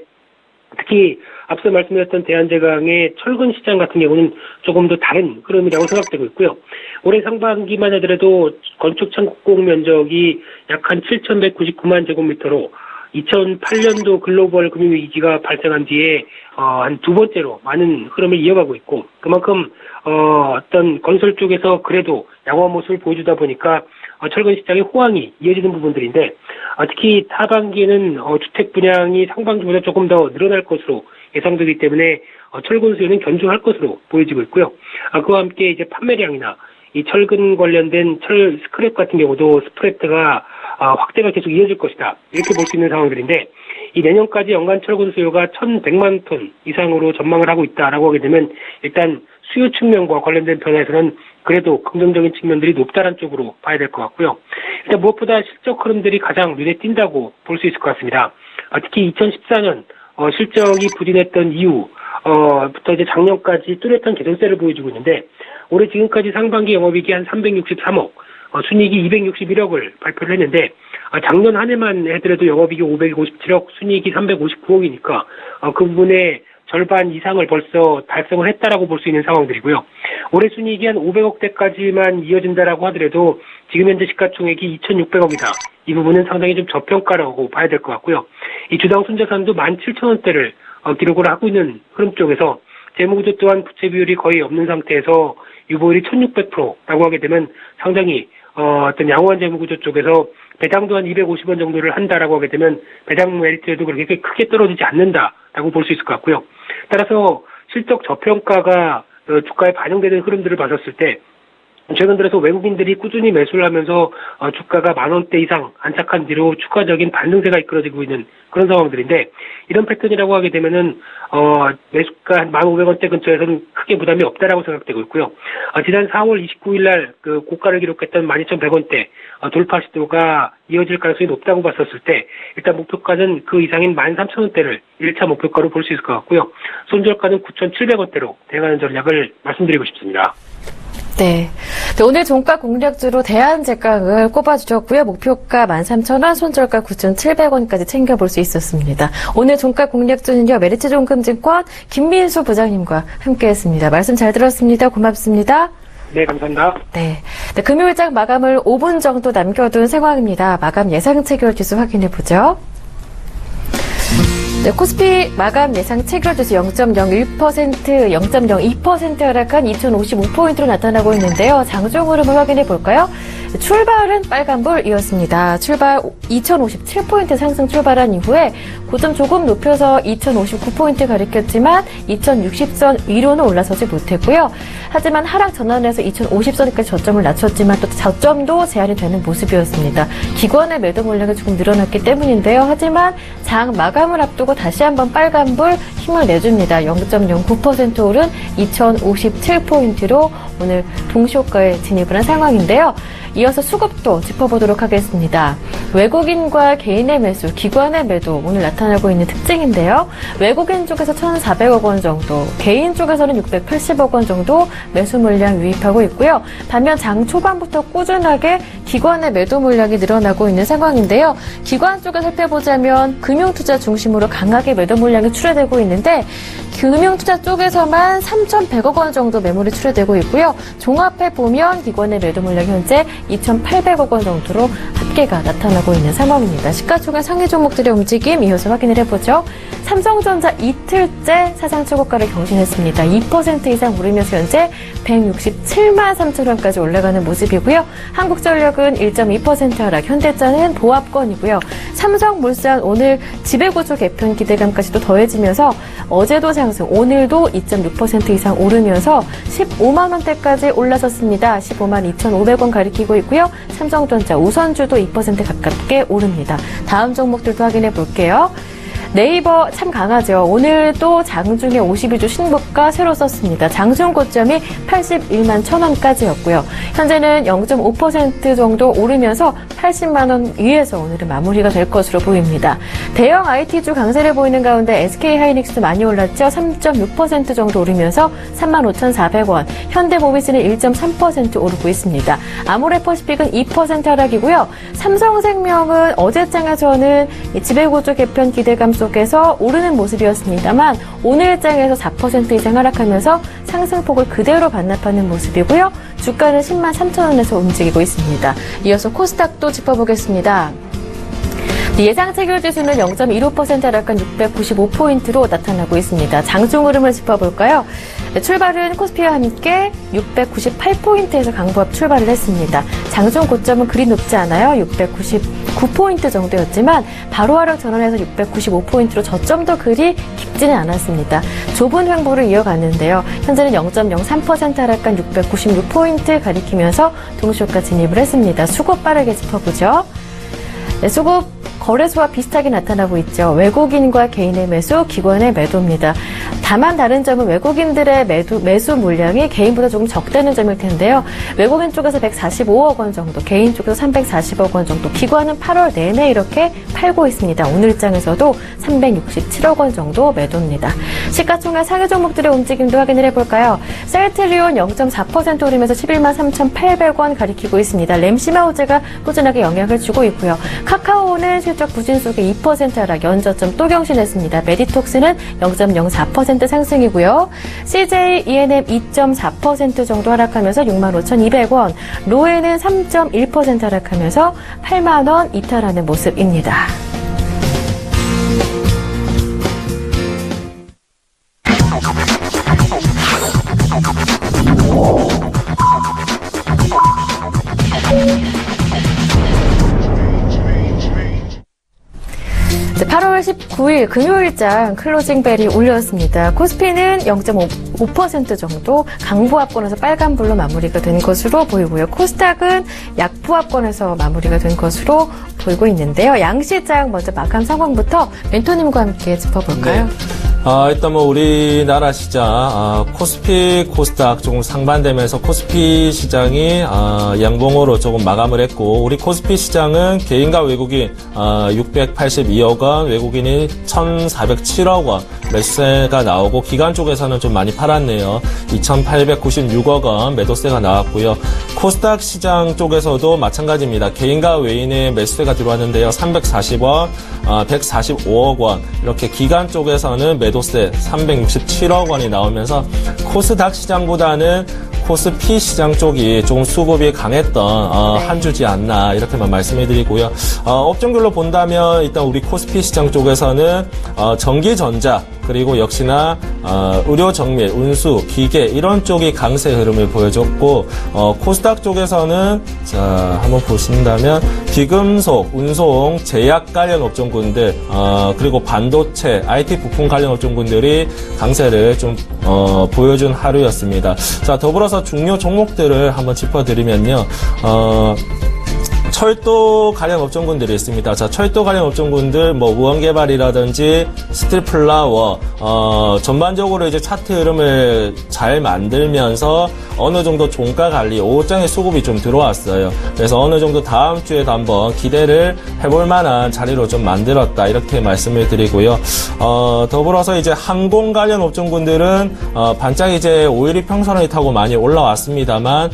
특히 앞서 말씀드렸던 대한제강의 철근 시장 같은 경우는 조금 더 다른 흐름이라고 생각되고 있고요. 올해 상반기만 하더라도 건축 착공 면적이 약 한 7,199만 제곱미터로 2008년도 글로벌 금융위기가 발생한 뒤에 한 두 번째로 많은 흐름을 이어가고 있고, 그만큼 어떤 건설 쪽에서 그래도 양호한 모습을 보여주다 보니까 철근 시장의 호황이 이어지는 부분들인데, 특히 하반기에는 주택 분양이 상반기보다 조금 더 늘어날 것으로 예상되기 때문에 철근 수요는 견조할 것으로 보여지고 있고요. 그와 함께 이제 판매량이나 이 철근 관련된 철 스크랩 같은 경우도 스프레드가 확대가 계속 이어질 것이다, 이렇게 볼 수 있는 상황들인데, 이 내년까지 연간 철근 수요가 1,100만 톤 이상으로 전망을 하고 있다라고 하게 되면 일단 수요 측면과 관련된 변화에서는 그래도 긍정적인 측면들이 높다는 쪽으로 봐야 될 것 같고요. 일단 무엇보다 실적 흐름들이 가장 눈에 띈다고 볼 수 있을 것 같습니다. 특히 2014년 실적이 부진했던 이후부터 이제 작년까지 뚜렷한 개선세를 보여주고 있는데, 올해 지금까지 상반기 영업이익이 한 363억, 순이익이 261억을 발표를 했는데, 작년 한 해만 해더라도 영업이익이 557억, 순이익이 359억이니까 그 부분에 절반 이상을 벌써 달성을 했다라고 볼 수 있는 상황들이고요. 올해 순이익이 한 500억대까지만 이어진다라고 하더라도 지금 현재 시가총액이 2,600억이다. 이 부분은 상당히 좀 저평가라고 봐야 될 것 같고요. 이 주당 순자산도 17,000원대를 기록을 하고 있는 흐름 쪽에서 재무구조 또한 부채 비율이 거의 없는 상태에서 유보율이 1,600%라고 하게 되면 상당히 어떤 양호한 재무구조 쪽에서 배당도 한 250원 정도를 한다라고 하게 되면 배당 메리트에도 그렇게 크게 떨어지지 않는다라고 볼 수 있을 것 같고요. 따라서 실적 저평가가 주가에 반영되는 흐름들을 봤었을 때, 최근 들어서 외국인들이 꾸준히 매수를 하면서 주가가 10,000원대 이상 안착한 뒤로 추가적인 반등세가 이끌어지고 있는 그런 상황들인데, 이런 패턴이라고 하게 되면은 매수가 한 1,500원대 근처에서는 크게 부담이 없다라고 생각되고 있고요. 지난 4월 29일 날 그 고가를 기록했던 12,100원대 돌파 시도가 이어질 가능성이 높다고 봤었을 때, 일단 목표가는 그 이상인 13,000원대를 1차 목표가로 볼 수 있을 것 같고요. 손절가는 9,700원대로 대응하는 전략을 말씀드리고 싶습니다. 네. 오늘 종가 공략주로 대한제강을 꼽아주셨고요. 목표가 13,000원, 손절가 9,700원까지 챙겨볼 수 있었습니다. 오늘 종가 공략주는요, 메리츠종금증권 김민수 부장님과 함께했습니다. 말씀 잘 들었습니다. 고맙습니다. 네, 감사합니다. 네. 금요일장 마감을 5분 정도 남겨둔 상황입니다. 마감 예상 체결지수 확인해보죠. 네, 코스피 마감 예상 체결지수 0.01%, 0.02% 하락한 2,055포인트로 나타나고 있는데요. 장중 흐름을 확인해 볼까요? 출발은 빨간불이었습니다. 출발 2,057포인트 상승 출발한 이후에 고점 조금 높여서 2,059포인트 가리켰지만 2,060선 위로는 올라서지 못했고요. 하지만 하락 전환해서 2,050선까지 저점을 낮췄지만 또 저점도 제한이 되는 모습이었습니다. 기관의 매도 물량이 조금 늘어났기 때문인데요. 하지만 장 마감을 앞두고 다시 한번 빨간불 힘을 내줍니다. 0.09% 오른 2,057포인트로 오늘 동시호가에 진입을 한 상황인데요. 이어서 수급도 짚어보도록 하겠습니다. 외국인과 개인의 매수, 기관의 매도 오늘 나타나고 있는 특징인데요. 외국인 쪽에서 1,400억 원 정도, 개인 쪽에서는 680억 원 정도 매수 물량 유입하고 있고요. 반면 장 초반부터 꾸준하게 기관의 매도 물량이 늘어나고 있는 상황인데요. 기관 쪽에 살펴보자면 금융투자 중심으로 강하게 매도 물량이 출회되고 있는데, 금융투자 쪽에서만 3,100억 원 정도 매물이 출회되고 있고요. 종합해 보면 기관의 매도 물량 현재 2,800억 원 정도로 합계가 나타나고 있는 상황입니다. 시가총액 상위 종목들의 움직임 이어서 확인을 해보죠. 삼성전자 이틀째 사상 최고가를 경신했습니다. 2% 이상 오르면서 현재 167만 3천 원까지 올라가는 모습이고요. 한국전력은 1.2% 하락, 현대차는 보합권이고요. 삼성물산 오늘 지배구조 개편 기대감까지도 더해지면서 어제도 상승, 오늘도 2.6% 이상 오르면서 15만 원대까지 올라섰습니다. 15만 2,500원 가리키고 있고요. 삼성전자 우선주도 2% 가깝게 오릅니다. 다음 종목들도 확인해 볼게요. 네이버 참 강하죠. 오늘도 장중에 52주 신고가 새로 썼습니다. 장중 고점이 81만 1,000원까지였고요. 현재는 0.5% 정도 오르면서 80만 원 위에서 오늘은 마무리가 될 것으로 보입니다. 대형 IT주 강세를 보이는 가운데 SK하이닉스도 많이 올랐죠. 3.6% 정도 오르면서 35,400원. 현대모비스는 1.3% 오르고 있습니다. 아모레퍼시픽은 2% 하락이고요. 삼성생명은 어제장에서는 지배구조 개편 기대감 속에서 오르는 모습이었습니다만 오늘장에서 4% 이상 하락하면서 상승폭을 그대로 반납하는 모습이고요. 주가는 10만 3천 원에서 움직이고 있습니다. 이어서 코스닥도 짚어보겠습니다. 예상 체결지수는 0.15% 하락한 695포인트로 나타나고 있습니다. 장중 흐름을 짚어볼까요? 출발은 코스피와 함께 698포인트에서 강보합 출발을 했습니다. 장중 고점은 그리 높지 않아요. 699포인트 정도였지만 바로 하락 전환해서 695포인트로 저점도 그리 깊지는 않았습니다. 좁은 횡보를 이어갔는데요. 현재는 0.03% 하락한 696포인트 가리키면서 동시효과 진입을 했습니다. 수급 빠르게 짚어보죠. 네, 수급 거래소와 비슷하게 나타나고 있죠. 외국인과 개인의 매수, 기관의 매도입니다. 다만 다른 점은 외국인들의 매수 물량이 개인보다 조금 적다는 점일 텐데요. 외국인 쪽에서 145억 원 정도, 개인 쪽에서 340억 원 정도, 기관은 8월 내내 이렇게 팔고 있습니다. 오늘장에서도 367억 원 정도 매도입니다. 시가총액 상위 종목들의 움직임도 확인을 해볼까요? 셀트리온 0.4% 오르면서 11만 3,800원 가리키고 있습니다. 램시마우제가 꾸준하게 영향을 주고 있고요. 카카오는 실적 부진 속에 2% 하락, 연저점 또 경신했습니다. 메디톡스는 0.04% 상승이고요. CJ ENM 2.4% 정도 하락하면서 65,200원, 로에는 3.1% 하락하면서 8만 원 이탈하는 모습입니다. 네, 8월 19일 금요일장 클로징벨이 울렸습니다. 코스피는 0.5% 정도 강보합권에서 빨간불로 마무리가 된 것으로 보이고요. 코스닥은 약보합권에서 마무리가 된 것으로 보이고 있는데요. 양시장 먼저 마감 상황부터 멘토님과 함께 짚어볼까요? 네. 일단 우리나라 시장, 코스피, 코스닥 조금 상반되면서 코스피 시장이, 양봉으로 조금 마감을 했고, 우리 코스피 시장은 개인과 외국인, 682억 원, 외국인이 1,407억 원, 매수세가 나오고, 기관 쪽에서는 좀 많이 팔았네요. 2,896억 원 매도세가 나왔고요. 코스닥 시장 쪽에서도 마찬가지입니다. 개인과 외인의 매수세가 들어왔는데요. 340원, 145억 원, 이렇게 기관 쪽에서는 매도세 367억 원이 나오면서 코스닥 시장보다는 코스피 시장 쪽이 조금 수급이 강했던 한 주지 않나 이렇게만 말씀해드리고요. 업종별로 본다면 일단 우리 코스피 시장 쪽에서는 전기전자 그리고 역시나 의료 정밀, 운수, 기계 이런 쪽이 강세 흐름을 보여줬고 코스닥 쪽에서는 자 한번 보신다면 비금속, 운송, 제약 관련 업종군들 그리고 반도체, IT 부품 관련 업종군들이 강세를 좀 보여준 하루였습니다. 자 더불어서 중요 종목들을 한번 짚어드리면요. 철도 관련 업종군들이 있습니다. 자, 철도 관련 업종군들, 우원개발이라든지 스틸플라워, 전반적으로 이제 차트 흐름을 잘 만들면서 어느 정도 종가 관리, 5장의 수급이 좀 들어왔어요. 그래서 어느 정도 다음 주에도 한번 기대를 해볼 만한 자리로 좀 만들었다. 이렇게 말씀을 드리고요. 더불어서 이제 항공 관련 업종군들은, 반짝 이제 5일이 평선을 타고 많이 올라왔습니다만,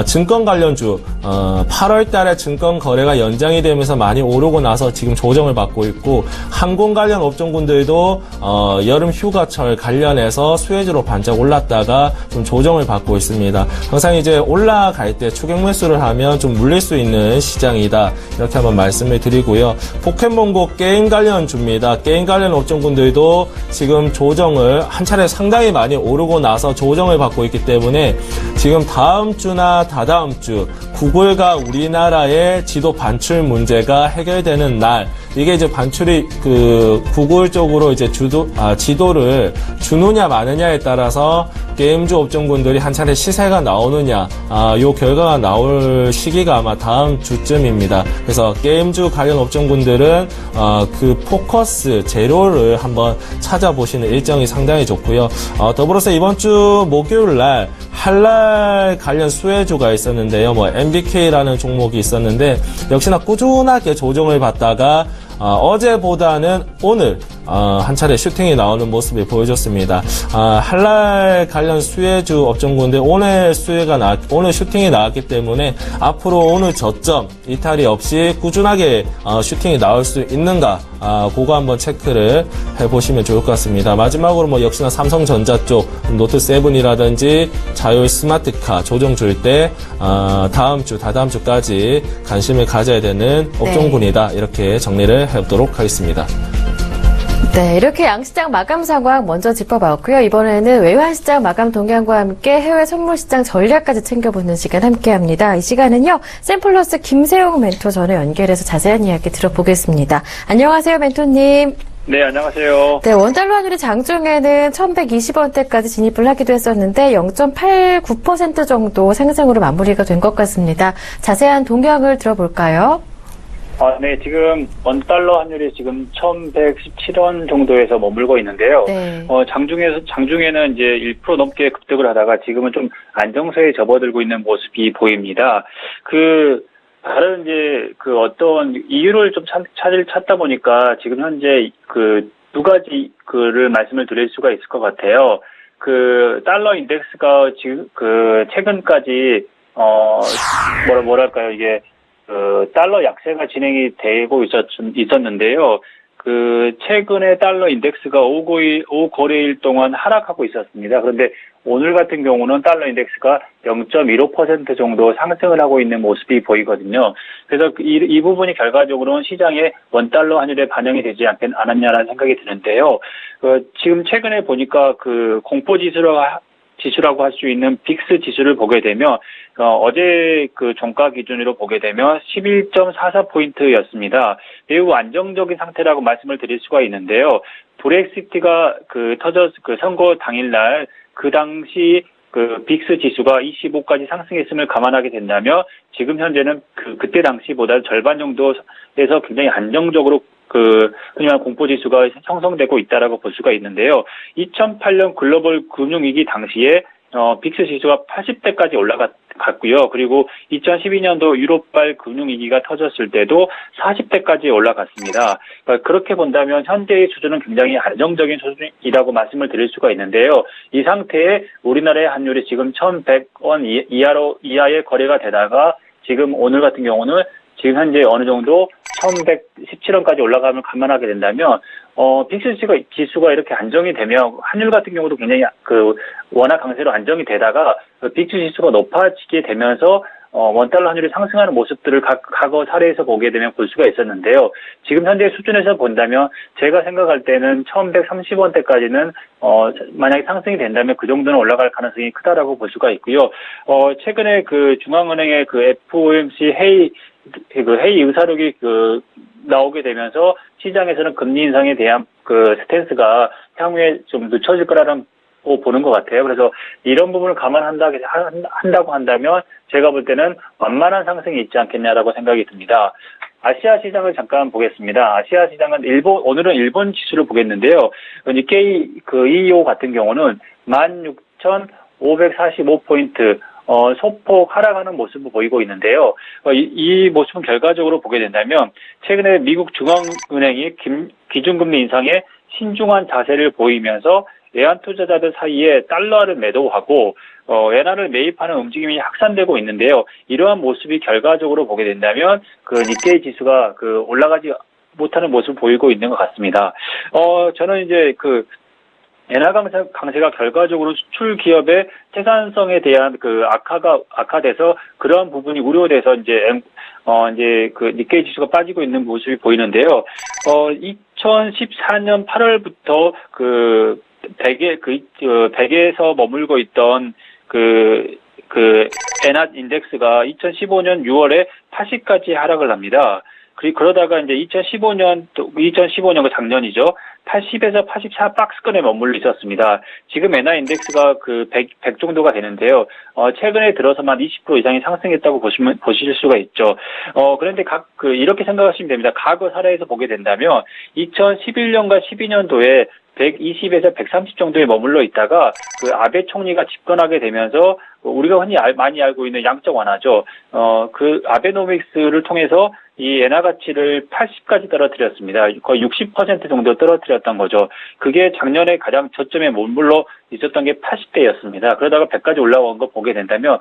증권 관련주, 8월 달에 증권 거래가 연장이 되면서 많이 오르고 나서 지금 조정을 받고 있고 항공 관련 업종군들도 여름 휴가철 관련해서 수혜주로 반짝 올랐다가 좀 조정을 받고 있습니다. 항상 이제 올라갈 때 추격 매수를 하면 좀 물릴 수 있는 시장이다. 이렇게 한번 말씀을 드리고요. 포켓몬고 게임 관련주입니다. 게임 관련 업종군들도 지금 조정을 한 차례 상당히 많이 오르고 나서 조정을 받고 있기 때문에 지금 다음 주나 다다음 주 구글과 우리나라의 지도 반출 문제가 해결되는 날, 이게 이제 반출이 구글 쪽으로 이제 지도를 주느냐 마느냐에 따라서 게임주 업종군들이 한 차례 시세가 나오느냐, 요 결과가 나올 시기가 아마 다음 주쯤입니다. 그래서 게임주 관련 업종군들은 그 포커스 제로를 한번 찾아보시는 일정이 상당히 좋고요. 더불어서 이번 주 목요일 날 한랄 관련 수혜주가 있었는데요. MBK라는 종목이 있었는데 역시나 꾸준하게 조정을 받다가 어제보다는 오늘 한 차례 슈팅이 나오는 모습을 보여줬습니다. 한랄 관련 수혜주 업종군데 오늘 슈팅이 나왔기 때문에 앞으로 오늘 저점 이탈이 없이 꾸준하게 슈팅이 나올 수 있는가, 그거 한번 체크를 해보시면 좋을 것 같습니다. 마지막으로 역시나 삼성전자 쪽 노트7이라든지 자율 스마트카 조정 줄 때 다음 주, 다다음 주까지 관심을 가져야 되는 업종군이다. 이렇게 정리를 해보도록 하겠습니다. 네, 이렇게 양시장 마감 상황 먼저 짚어봤고요. 이번에는 외환시장 마감 동향과 함께 해외 선물시장 전략까지 챙겨보는 시간 함께합니다. 이 시간은요, 샘플러스 김세용 멘토 전에 연결해서 자세한 이야기 들어보겠습니다. 안녕하세요, 멘토님. 네, 안녕하세요. 네, 원달러 환율이 장중에는 1120원대까지 진입을 하기도 했었는데 0.89% 정도 상승으로 마무리가 된 것 같습니다. 자세한 동향을 들어볼까요? 네, 지금 원달러 환율이 지금 1117원 정도에서 머물고 있는데요. 네. 장중에는 이제 1% 넘게 급등을 하다가 지금은 좀 안정세에 접어들고 있는 모습이 보입니다. 다른 이제 어떤 이유를 좀 찾다 보니까 지금 현재 두 가지를 말씀을 드릴 수가 있을 것 같아요. 달러 인덱스가 지금 최근까지 뭐랄까요, 이게 달러 약세가 진행이 되고 있었는데요. 최근에 달러 인덱스가 5거래일 동안 하락하고 있었습니다. 그런데 오늘 같은 경우는 달러 인덱스가 0.15% 정도 상승을 하고 있는 모습이 보이거든요. 그래서 이 부분이 결과적으로는 시장에 원달러 환율에 반영이 되지 않았냐라는 생각이 드는데요. 지금 최근에 보니까 공포지수라고 할 수 있는 빅스 지수를 보게 되면 어제 종가 기준으로 보게 되면 11.44포인트였습니다. 매우 안정적인 상태라고 말씀을 드릴 수가 있는데요. 브렉시트가 선거 당일날 당시 빅스 지수가 25까지 상승했음을 감안하게 된다면 지금 현재는 그때 당시보다 절반 정도에서 굉장히 안정적으로 흔히 말하는 공포지수가 형성되고 있다라고 볼 수가 있는데요. 2008년 글로벌 금융위기 당시에 빅스 지수가 80대까지 올라갔고요. 그리고 2012년도 유럽발 금융위기가 터졌을 때도 40대까지 올라갔습니다. 그렇게 본다면 현재의 수준은 굉장히 안정적인 수준이라고 말씀을 드릴 수가 있는데요. 이 상태에 우리나라의 환율이 지금 1,100원 이하의 거래가 되다가 지금 오늘 같은 경우는 지금 현재 어느 정도 1,117원까지 올라가면 감안하게 된다면 빅스 지수가 이렇게 안정이 되면 환율 같은 경우도 굉장히 워낙 강세로 안정이 되다가 빅스 지수가 높아지게 되면서 원달러 환율이 상승하는 모습들을 과거 사례에서 보게 되면 볼 수가 있었는데요. 지금 현재 수준에서 본다면 제가 생각할 때는 1,130원대까지는 만약에 상승이 된다면 그 정도는 올라갈 가능성이 크다라고 볼 수가 있고요. 최근에 중앙은행의 FOMC 회의 의사록이 나오게 되면서 시장에서는 금리 인상에 대한 스탠스가 향후에 좀 늦춰질 거라는 보는 것 같아요. 그래서 이런 부분을 감안한다고 한다면 제가 볼 때는 완만한 상승이 있지 않겠냐라고 생각이 듭니다. 아시아 시장을 잠깐 보겠습니다. 아시아 시장은 오늘은 일본 지수를 보겠는데요. 니케이 EO 같은 경우는 16,545포인트 소폭 하락하는 모습을 보이고 있는데요. 이 모습은 결과적으로 보게 된다면 최근에 미국 중앙은행이 기준금리 인상에 신중한 자세를 보이면서 외환 투자자들 사이에 달러를 매도하고 엔화를 매입하는 움직임이 확산되고 있는데요. 이러한 모습이 결과적으로 보게 된다면 니케이 지수가 올라가지 못하는 모습을 보이고 있는 것 같습니다. 저는 이제 엔화 강세가 결과적으로 수출 기업의 생산성에 대한 악화돼서 그러한 부분이 우려돼서 이제 니케이 지수가 빠지고 있는 모습이 보이는데요. 2014년 8월부터 100에서 머물고 있던 엔화 인덱스가 2015년 6월에 80까지 하락을 합니다. 그러다가 이제 2015년 작년이죠. 80에서 84 박스권에 머물러 있었습니다. 지금 엔화 인덱스가 100 정도가 되는데요. 최근에 들어서만 20% 이상이 상승했다고 보실 수가 있죠. 그런데 이렇게 생각하시면 됩니다. 과거 사례에서 보게 된다면 2011년과 12년도에 120에서 130 정도에 머물러 있다가 아베 총리가 집권하게 되면서 우리가 흔히 많이 알고 있는 양적 완화죠. 아베노믹스를 통해서 이 엔화 가치를 80까지 떨어뜨렸습니다. 거의 60% 정도 떨어뜨렸던 거죠. 그게 작년에 가장 저점에 머물러 있었던 게 80대였습니다. 그러다가 100까지 올라온 거 보게 된다면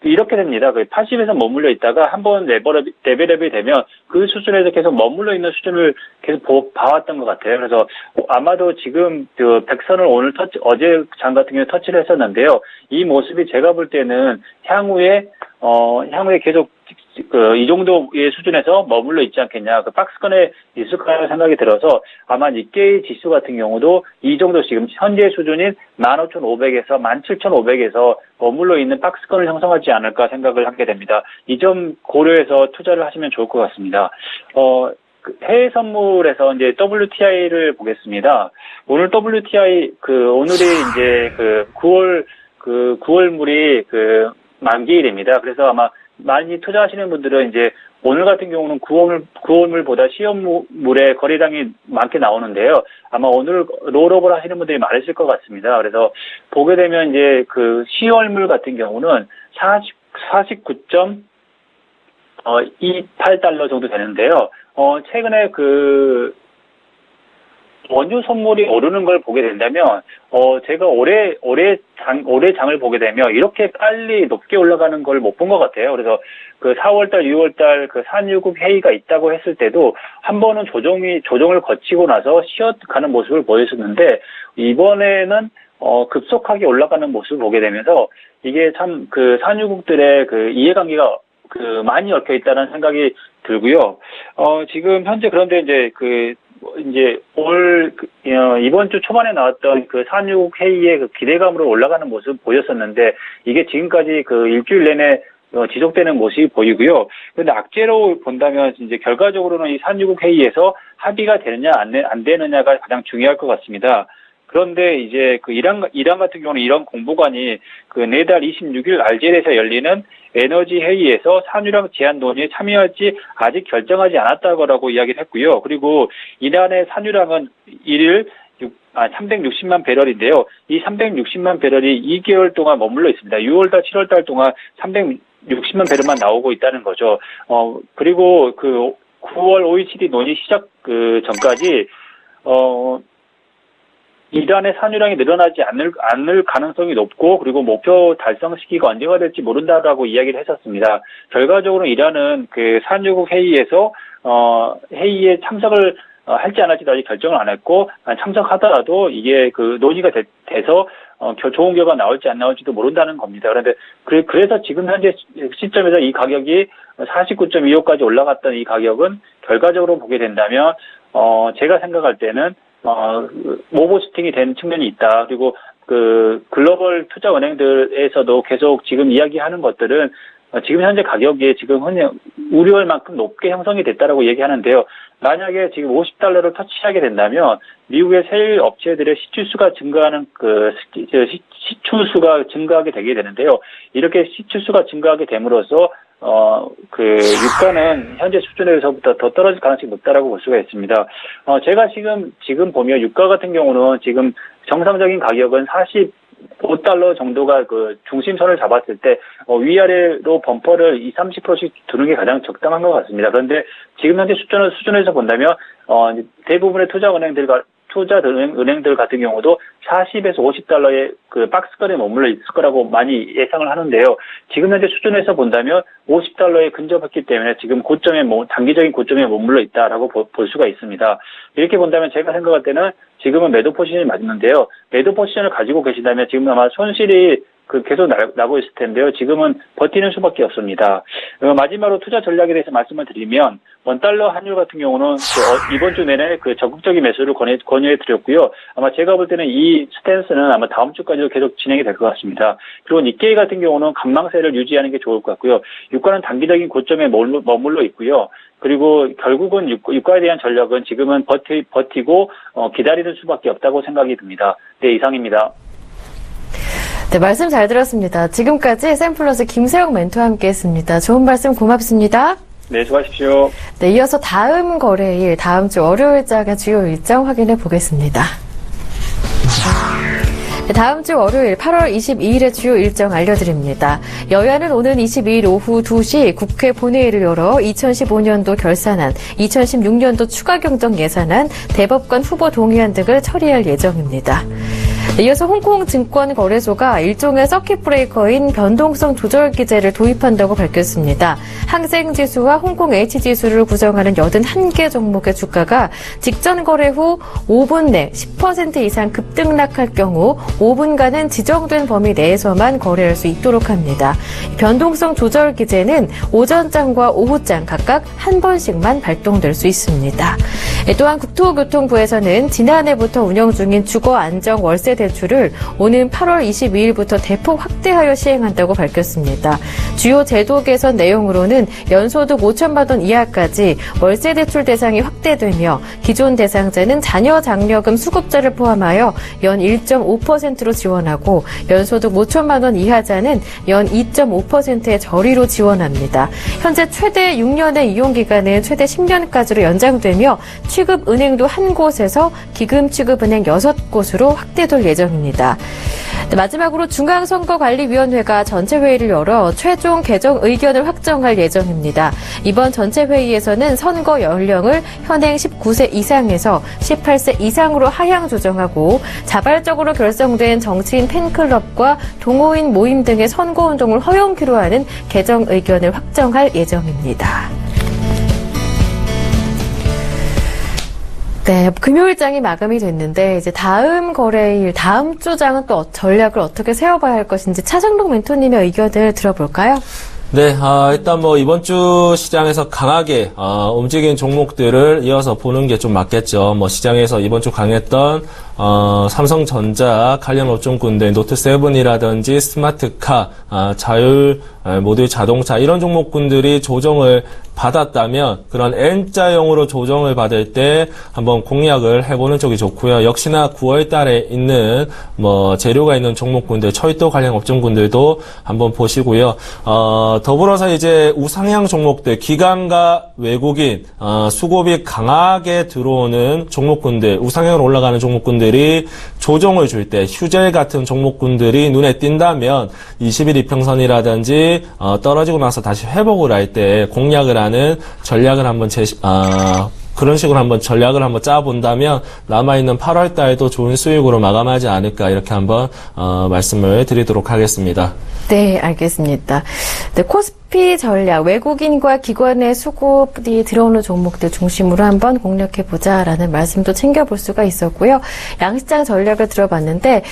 이렇게 됩니다. 80에서 머물러 있다가 한번 레벨업이 되면 그 수준에서 계속 머물러 있는 수준을 계속 봐왔던 것 같아요. 그래서 아마도 지금 100선을 어제 장 같은 경우에 터치를 했었는데요. 이 모습이 제가 볼 때는 향후에 계속 이 정도의 수준에서 머물러 있지 않겠냐. 박스권에 있을 거라는 생각이 들어서 아마 니케이 지수 같은 경우도 이 정도 지금 현재 수준인 15,500에서 17,500에서 머물러 있는 박스권을 형성하지 않을까 생각을 하게 됩니다. 이 점 고려해서 투자를 하시면 좋을 것 같습니다. 해외 선물에서 이제 WTI를 보겠습니다. 오늘 WTI 오늘이 이제 9월물이 만기일입니다. 그래서 아마 많이 투자하시는 분들은 이제 오늘 같은 경우는 9월물보다 시험물의 거래량이 많게 나오는데요. 아마 오늘 롤오버를 하시는 분들이 많으실 것 같습니다. 그래서 보게 되면 이제 10월물 같은 경우는 49.28달러 정도 되는데요. 최근에 원유 선물이 오르는 걸 보게 된다면, 제가 올해 장을 보게 되면 이렇게 빨리 높게 올라가는 걸 못 본 것 같아요. 그래서 4월달, 6월달 산유국 회의가 있다고 했을 때도 한 번은 조정을 거치고 나서 쉬어가는 모습을 보였었는데, 이번에는 급속하게 올라가는 모습을 보게 되면서 이게 참 산유국들의 이해관계가 많이 얽혀 있다는 생각이 들고요. 지금 현재 그런데 이제 이번 주 초반에 나왔던 산유국 회의의 기대감으로 올라가는 모습 보였었는데, 이게 지금까지 일주일 내내 지속되는 모습이 보이고요. 그런데 악재로 본다면 이제 결과적으로는 이 산유국 회의에서 합의가 되느냐 안 되느냐가 가장 중요할 것 같습니다. 그런데 이제 이란 같은 경우는 이런 공보관이 내달 26일 알제리에서 열리는 에너지 회의에서 산유량 제한 논의에 참여할지 아직 결정하지 않았다고 이야기를 했고요. 그리고 이란의 산유량은 360만 배럴인데요. 이 360만 배럴이 2개월 동안 머물러 있습니다. 6월달, 7월달 동안 360만 배럴만 나오고 있다는 거죠. 그리고 9월 OECD 논의 시작 전까지 이란의 산유량이 늘어나지 않을 가능성이 높고, 그리고 목표 달성 시기가 언제가 될지 모른다라고 이야기를 했었습니다. 결과적으로 이란은 산유국 회의에서 회의에 참석을 할지 안 할지도 아직 결정을 안 했고, 참석하더라도 이게 논의가 돼서 좋은 결과가 나올지 안 나올지도 모른다는 겁니다. 그런데 그래서 지금 현재 시점에서 이 가격이 49.25까지 올라갔던 이 가격은 결과적으로 보게 된다면 제가 생각할 때는 오버슈팅이 된 측면이 있다. 그리고 글로벌 투자 은행들에서도 계속 지금 이야기하는 것들은 지금 현재 가격이 지금 우려할 만큼 높게 형성이 됐다라고 얘기하는데요. 만약에 지금 50달러를 터치하게 된다면 미국의 세일 업체들의 시추수가 증가하는 시추수가 증가하게 되게 되는데요. 이렇게 시추수가 증가하게 됨으로써 유가는 현재 수준에서부터 더 떨어질 가능성이 높다라고 볼 수가 있습니다. 제가 지금 보면 유가 같은 경우는 지금 정상적인 가격은 45달러 정도가 중심선을 잡았을 때 위아래로 범퍼를 20-30%씩 두는 게 가장 적당한 것 같습니다. 그런데 지금 현재 수준에서 본다면 대부분의 투자 투자 은행들 같은 경우도 40에서 50달러의 그 박스권에 머물러 있을 거라고 많이 예상을 하는데요. 지금 현재 수준에서 본다면 50달러에 근접했기 때문에 지금 단기적인 고점에 머물러 있다라고 볼 수가 있습니다. 이렇게 본다면 제가 생각할 때는 지금은 매도 포지션이 맞는데요. 매도 포지션을 가지고 계시다면 지금 아마 손실이 계속 나고 있을 텐데요. 지금은 버티는 수밖에 없습니다. 마지막으로 투자 전략에 대해서 말씀을 드리면 원달러 환율 같은 경우는 이번 주 내내 적극적인 매수를 권유해 드렸고요. 아마 제가 볼 때는 이 스탠스는 아마 다음 주까지도 계속 진행이 될 것 같습니다. 그리고 니케이 같은 경우는 강망세를 유지하는 게 좋을 것 같고요. 유가는 단기적인 고점에 머물러 있고요. 그리고 결국은 유가에 대한 전략은 지금은 버티고 기다리는 수밖에 없다고 생각이 듭니다. 네, 이상입니다. 네, 말씀 잘 들었습니다. 지금까지 샘플러스 김세영 멘토와 함께했습니다. 좋은 말씀 고맙습니다. 네, 수고하십시오. 네, 이어서 다음 거래일, 다음 주 월요일장의 주요 일정 확인해 보겠습니다. 네, 다음 주 월요일 8월 22일의 주요 일정 알려드립니다. 여야는 오는 22일 오후 2시 국회 본회의를 열어 2015년도 결산안, 2016년도 추가 경정 예산안, 대법관 후보 동의안 등을 처리할 예정입니다. 이어서 홍콩증권거래소가 일종의 서킷 브레이커인 변동성 조절 기제를 도입한다고 밝혔습니다. 항생지수와 홍콩 H지수를 구성하는 81개 종목의 주가가 직전 거래 후 5분 내 10% 이상 급등락할 경우 5분간은 지정된 범위 내에서만 거래할 수 있도록 합니다. 변동성 조절 기제는 오전장과 오후장 각각 한 번씩만 발동될 수 있습니다. 또한 국토교통부에서는 지난해부터 운영 중인 주거안정 월세 대출을 오는 8월 22일부터 대폭 확대하여 시행한다고 밝혔습니다. 주요 제도 개선 내용으로는 연소득 5천만 원 이하까지 월세 대출 대상이 확대되며 기존 대상자는 자녀 장려금 수급자를 포함하여 연 1.5%로 지원하고 연소득 5천만 원 이하자는 연 2.5%의 저리로 지원합니다. 현재 최대 6년의 이용기간은 최대 10년까지로 연장되며 취급은행도 한 곳에서 기금 취급은행 6곳으로 확대될 예정입니다. 마지막으로 중앙선거관리위원회가 전체 회의를 열어 최종 개정 의견을 확정할 예정입니다. 이번 전체 회의에서는 선거 연령을 현행 19세 이상에서 18세 이상으로 하향 조정하고 자발적으로 결성된 정치인 팬클럽과 동호인 모임 등의 선거운동을 허용키로 하는 개정 의견을 확정할 예정입니다. 네, 금요일장이 마감이 됐는데 이제 다음 거래일, 다음 주장은 또 전략을 어떻게 세워봐야 할 것인지 차정록 멘토님의 의견을 들어볼까요? 네, 일단 이번 주 시장에서 강하게, 움직인 종목들을 이어서 보는 게 좀 맞겠죠. 시장에서 이번 주 강했던, 삼성전자, 관련 업종군들, 노트7이라든지 스마트카, 자율, 모듈 자동차, 이런 종목군들이 조정을 받았다면, 그런 N자형으로 조정을 받을 때 한번 공략을 해보는 쪽이 좋고요. 역시나 9월 달에 있는, 재료가 있는 종목군들, 철도 관련 업종군들도 한번 보시고요. 더불어서 이제 우상향 종목들, 기관과 외국인, 수급이 강하게 들어오는 종목군들, 우상향으로 올라가는 종목군들이 조정을 줄 때, 휴젤 같은 종목군들이 눈에 띈다면 20일 이평선이라든지 떨어지고 나서 다시 회복을 할 때 공략을 하는 전략을 한번 그런 식으로 한번 전략을 한번 짜본다면 남아있는 8월 달도 좋은 수익으로 마감하지 않을까 이렇게 한번 말씀을 드리도록 하겠습니다. 네, 알겠습니다. 네, 코스피 전략, 외국인과 기관의 수급이 들어오는 종목들 중심으로 한번 공략해보자라는 말씀도 챙겨볼 수가 있었고요. 양시장 전략을 들어봤는데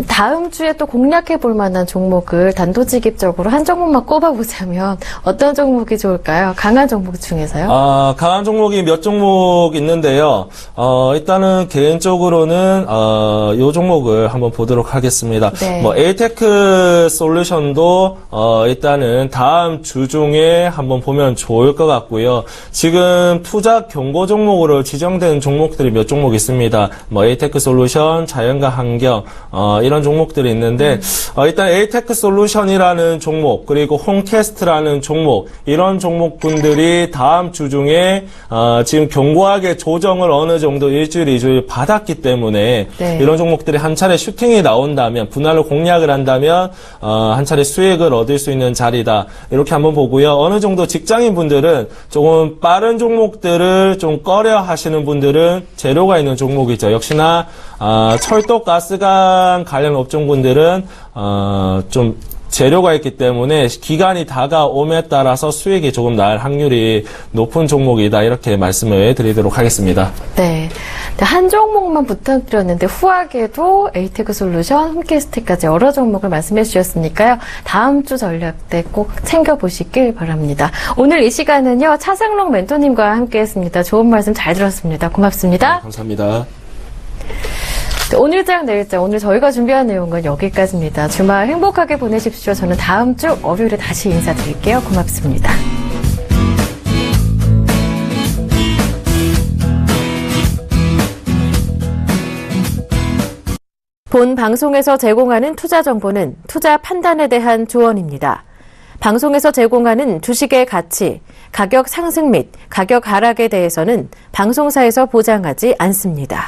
다음 주에 또 공략해볼 만한 종목을 단도직입적으로 한 종목만 꼽아보자면 어떤 종목이 좋을까요? 강한 종목 중에서요? 강한 종목이 몇 종목 있는데요. 일단은 개인적으로는 이 종목을 한번 보도록 하겠습니다. 네. 에이테크 솔루션도 일단은 다음 주 중에 한번 보면 좋을 것 같고요. 지금 투자 경고 종목으로 지정된 종목들이 몇 종목 있습니다. 에이테크 솔루션, 자연과 환경 이런 종목들이 있는데 일단 에이테크 솔루션이라는 종목 그리고 홈캐스트라는 종목 이런 종목군들이 다음 주 중에 지금 견고하게 조정을 어느 정도 일주일, 2주일 받았기 때문에 네. 이런 종목들이 한 차례 슈팅이 나온다면 분할로 공략을 한다면 한 차례 수익을 얻을 수 있는 자리다. 이렇게 한번 보고요. 어느 정도 직장인 분들은 조금 빠른 종목들을 좀 꺼려 하시는 분들은 재료가 있는 종목이죠. 역시나 철도 가스관 관련 업종분들은 좀 재료가 있기 때문에 기간이 다가옴에 따라서 수익이 조금 날 확률이 높은 종목이다, 이렇게 말씀을 드리도록 하겠습니다. 네. 한 종목만 부탁드렸는데 후하게도 에이테크 솔루션, 홈캐스트까지 여러 종목을 말씀해 주셨으니까요. 다음 주 전략 때 꼭 챙겨보시길 바랍니다. 오늘 이 시간은요, 차상록 멘토님과 함께했습니다. 좋은 말씀 잘 들었습니다. 고맙습니다. 네, 감사합니다. 오늘장 내일장, 오늘 저희가 준비한 내용은 여기까지입니다. 주말 행복하게 보내십시오. 저는 다음 주 월요일에 다시 인사드릴게요. 고맙습니다. 본 방송에서 제공하는 투자 정보는 투자 판단에 대한 조언입니다. 방송에서 제공하는 주식의 가치, 가격 상승 및 가격 하락에 대해서는 방송사에서 보장하지 않습니다.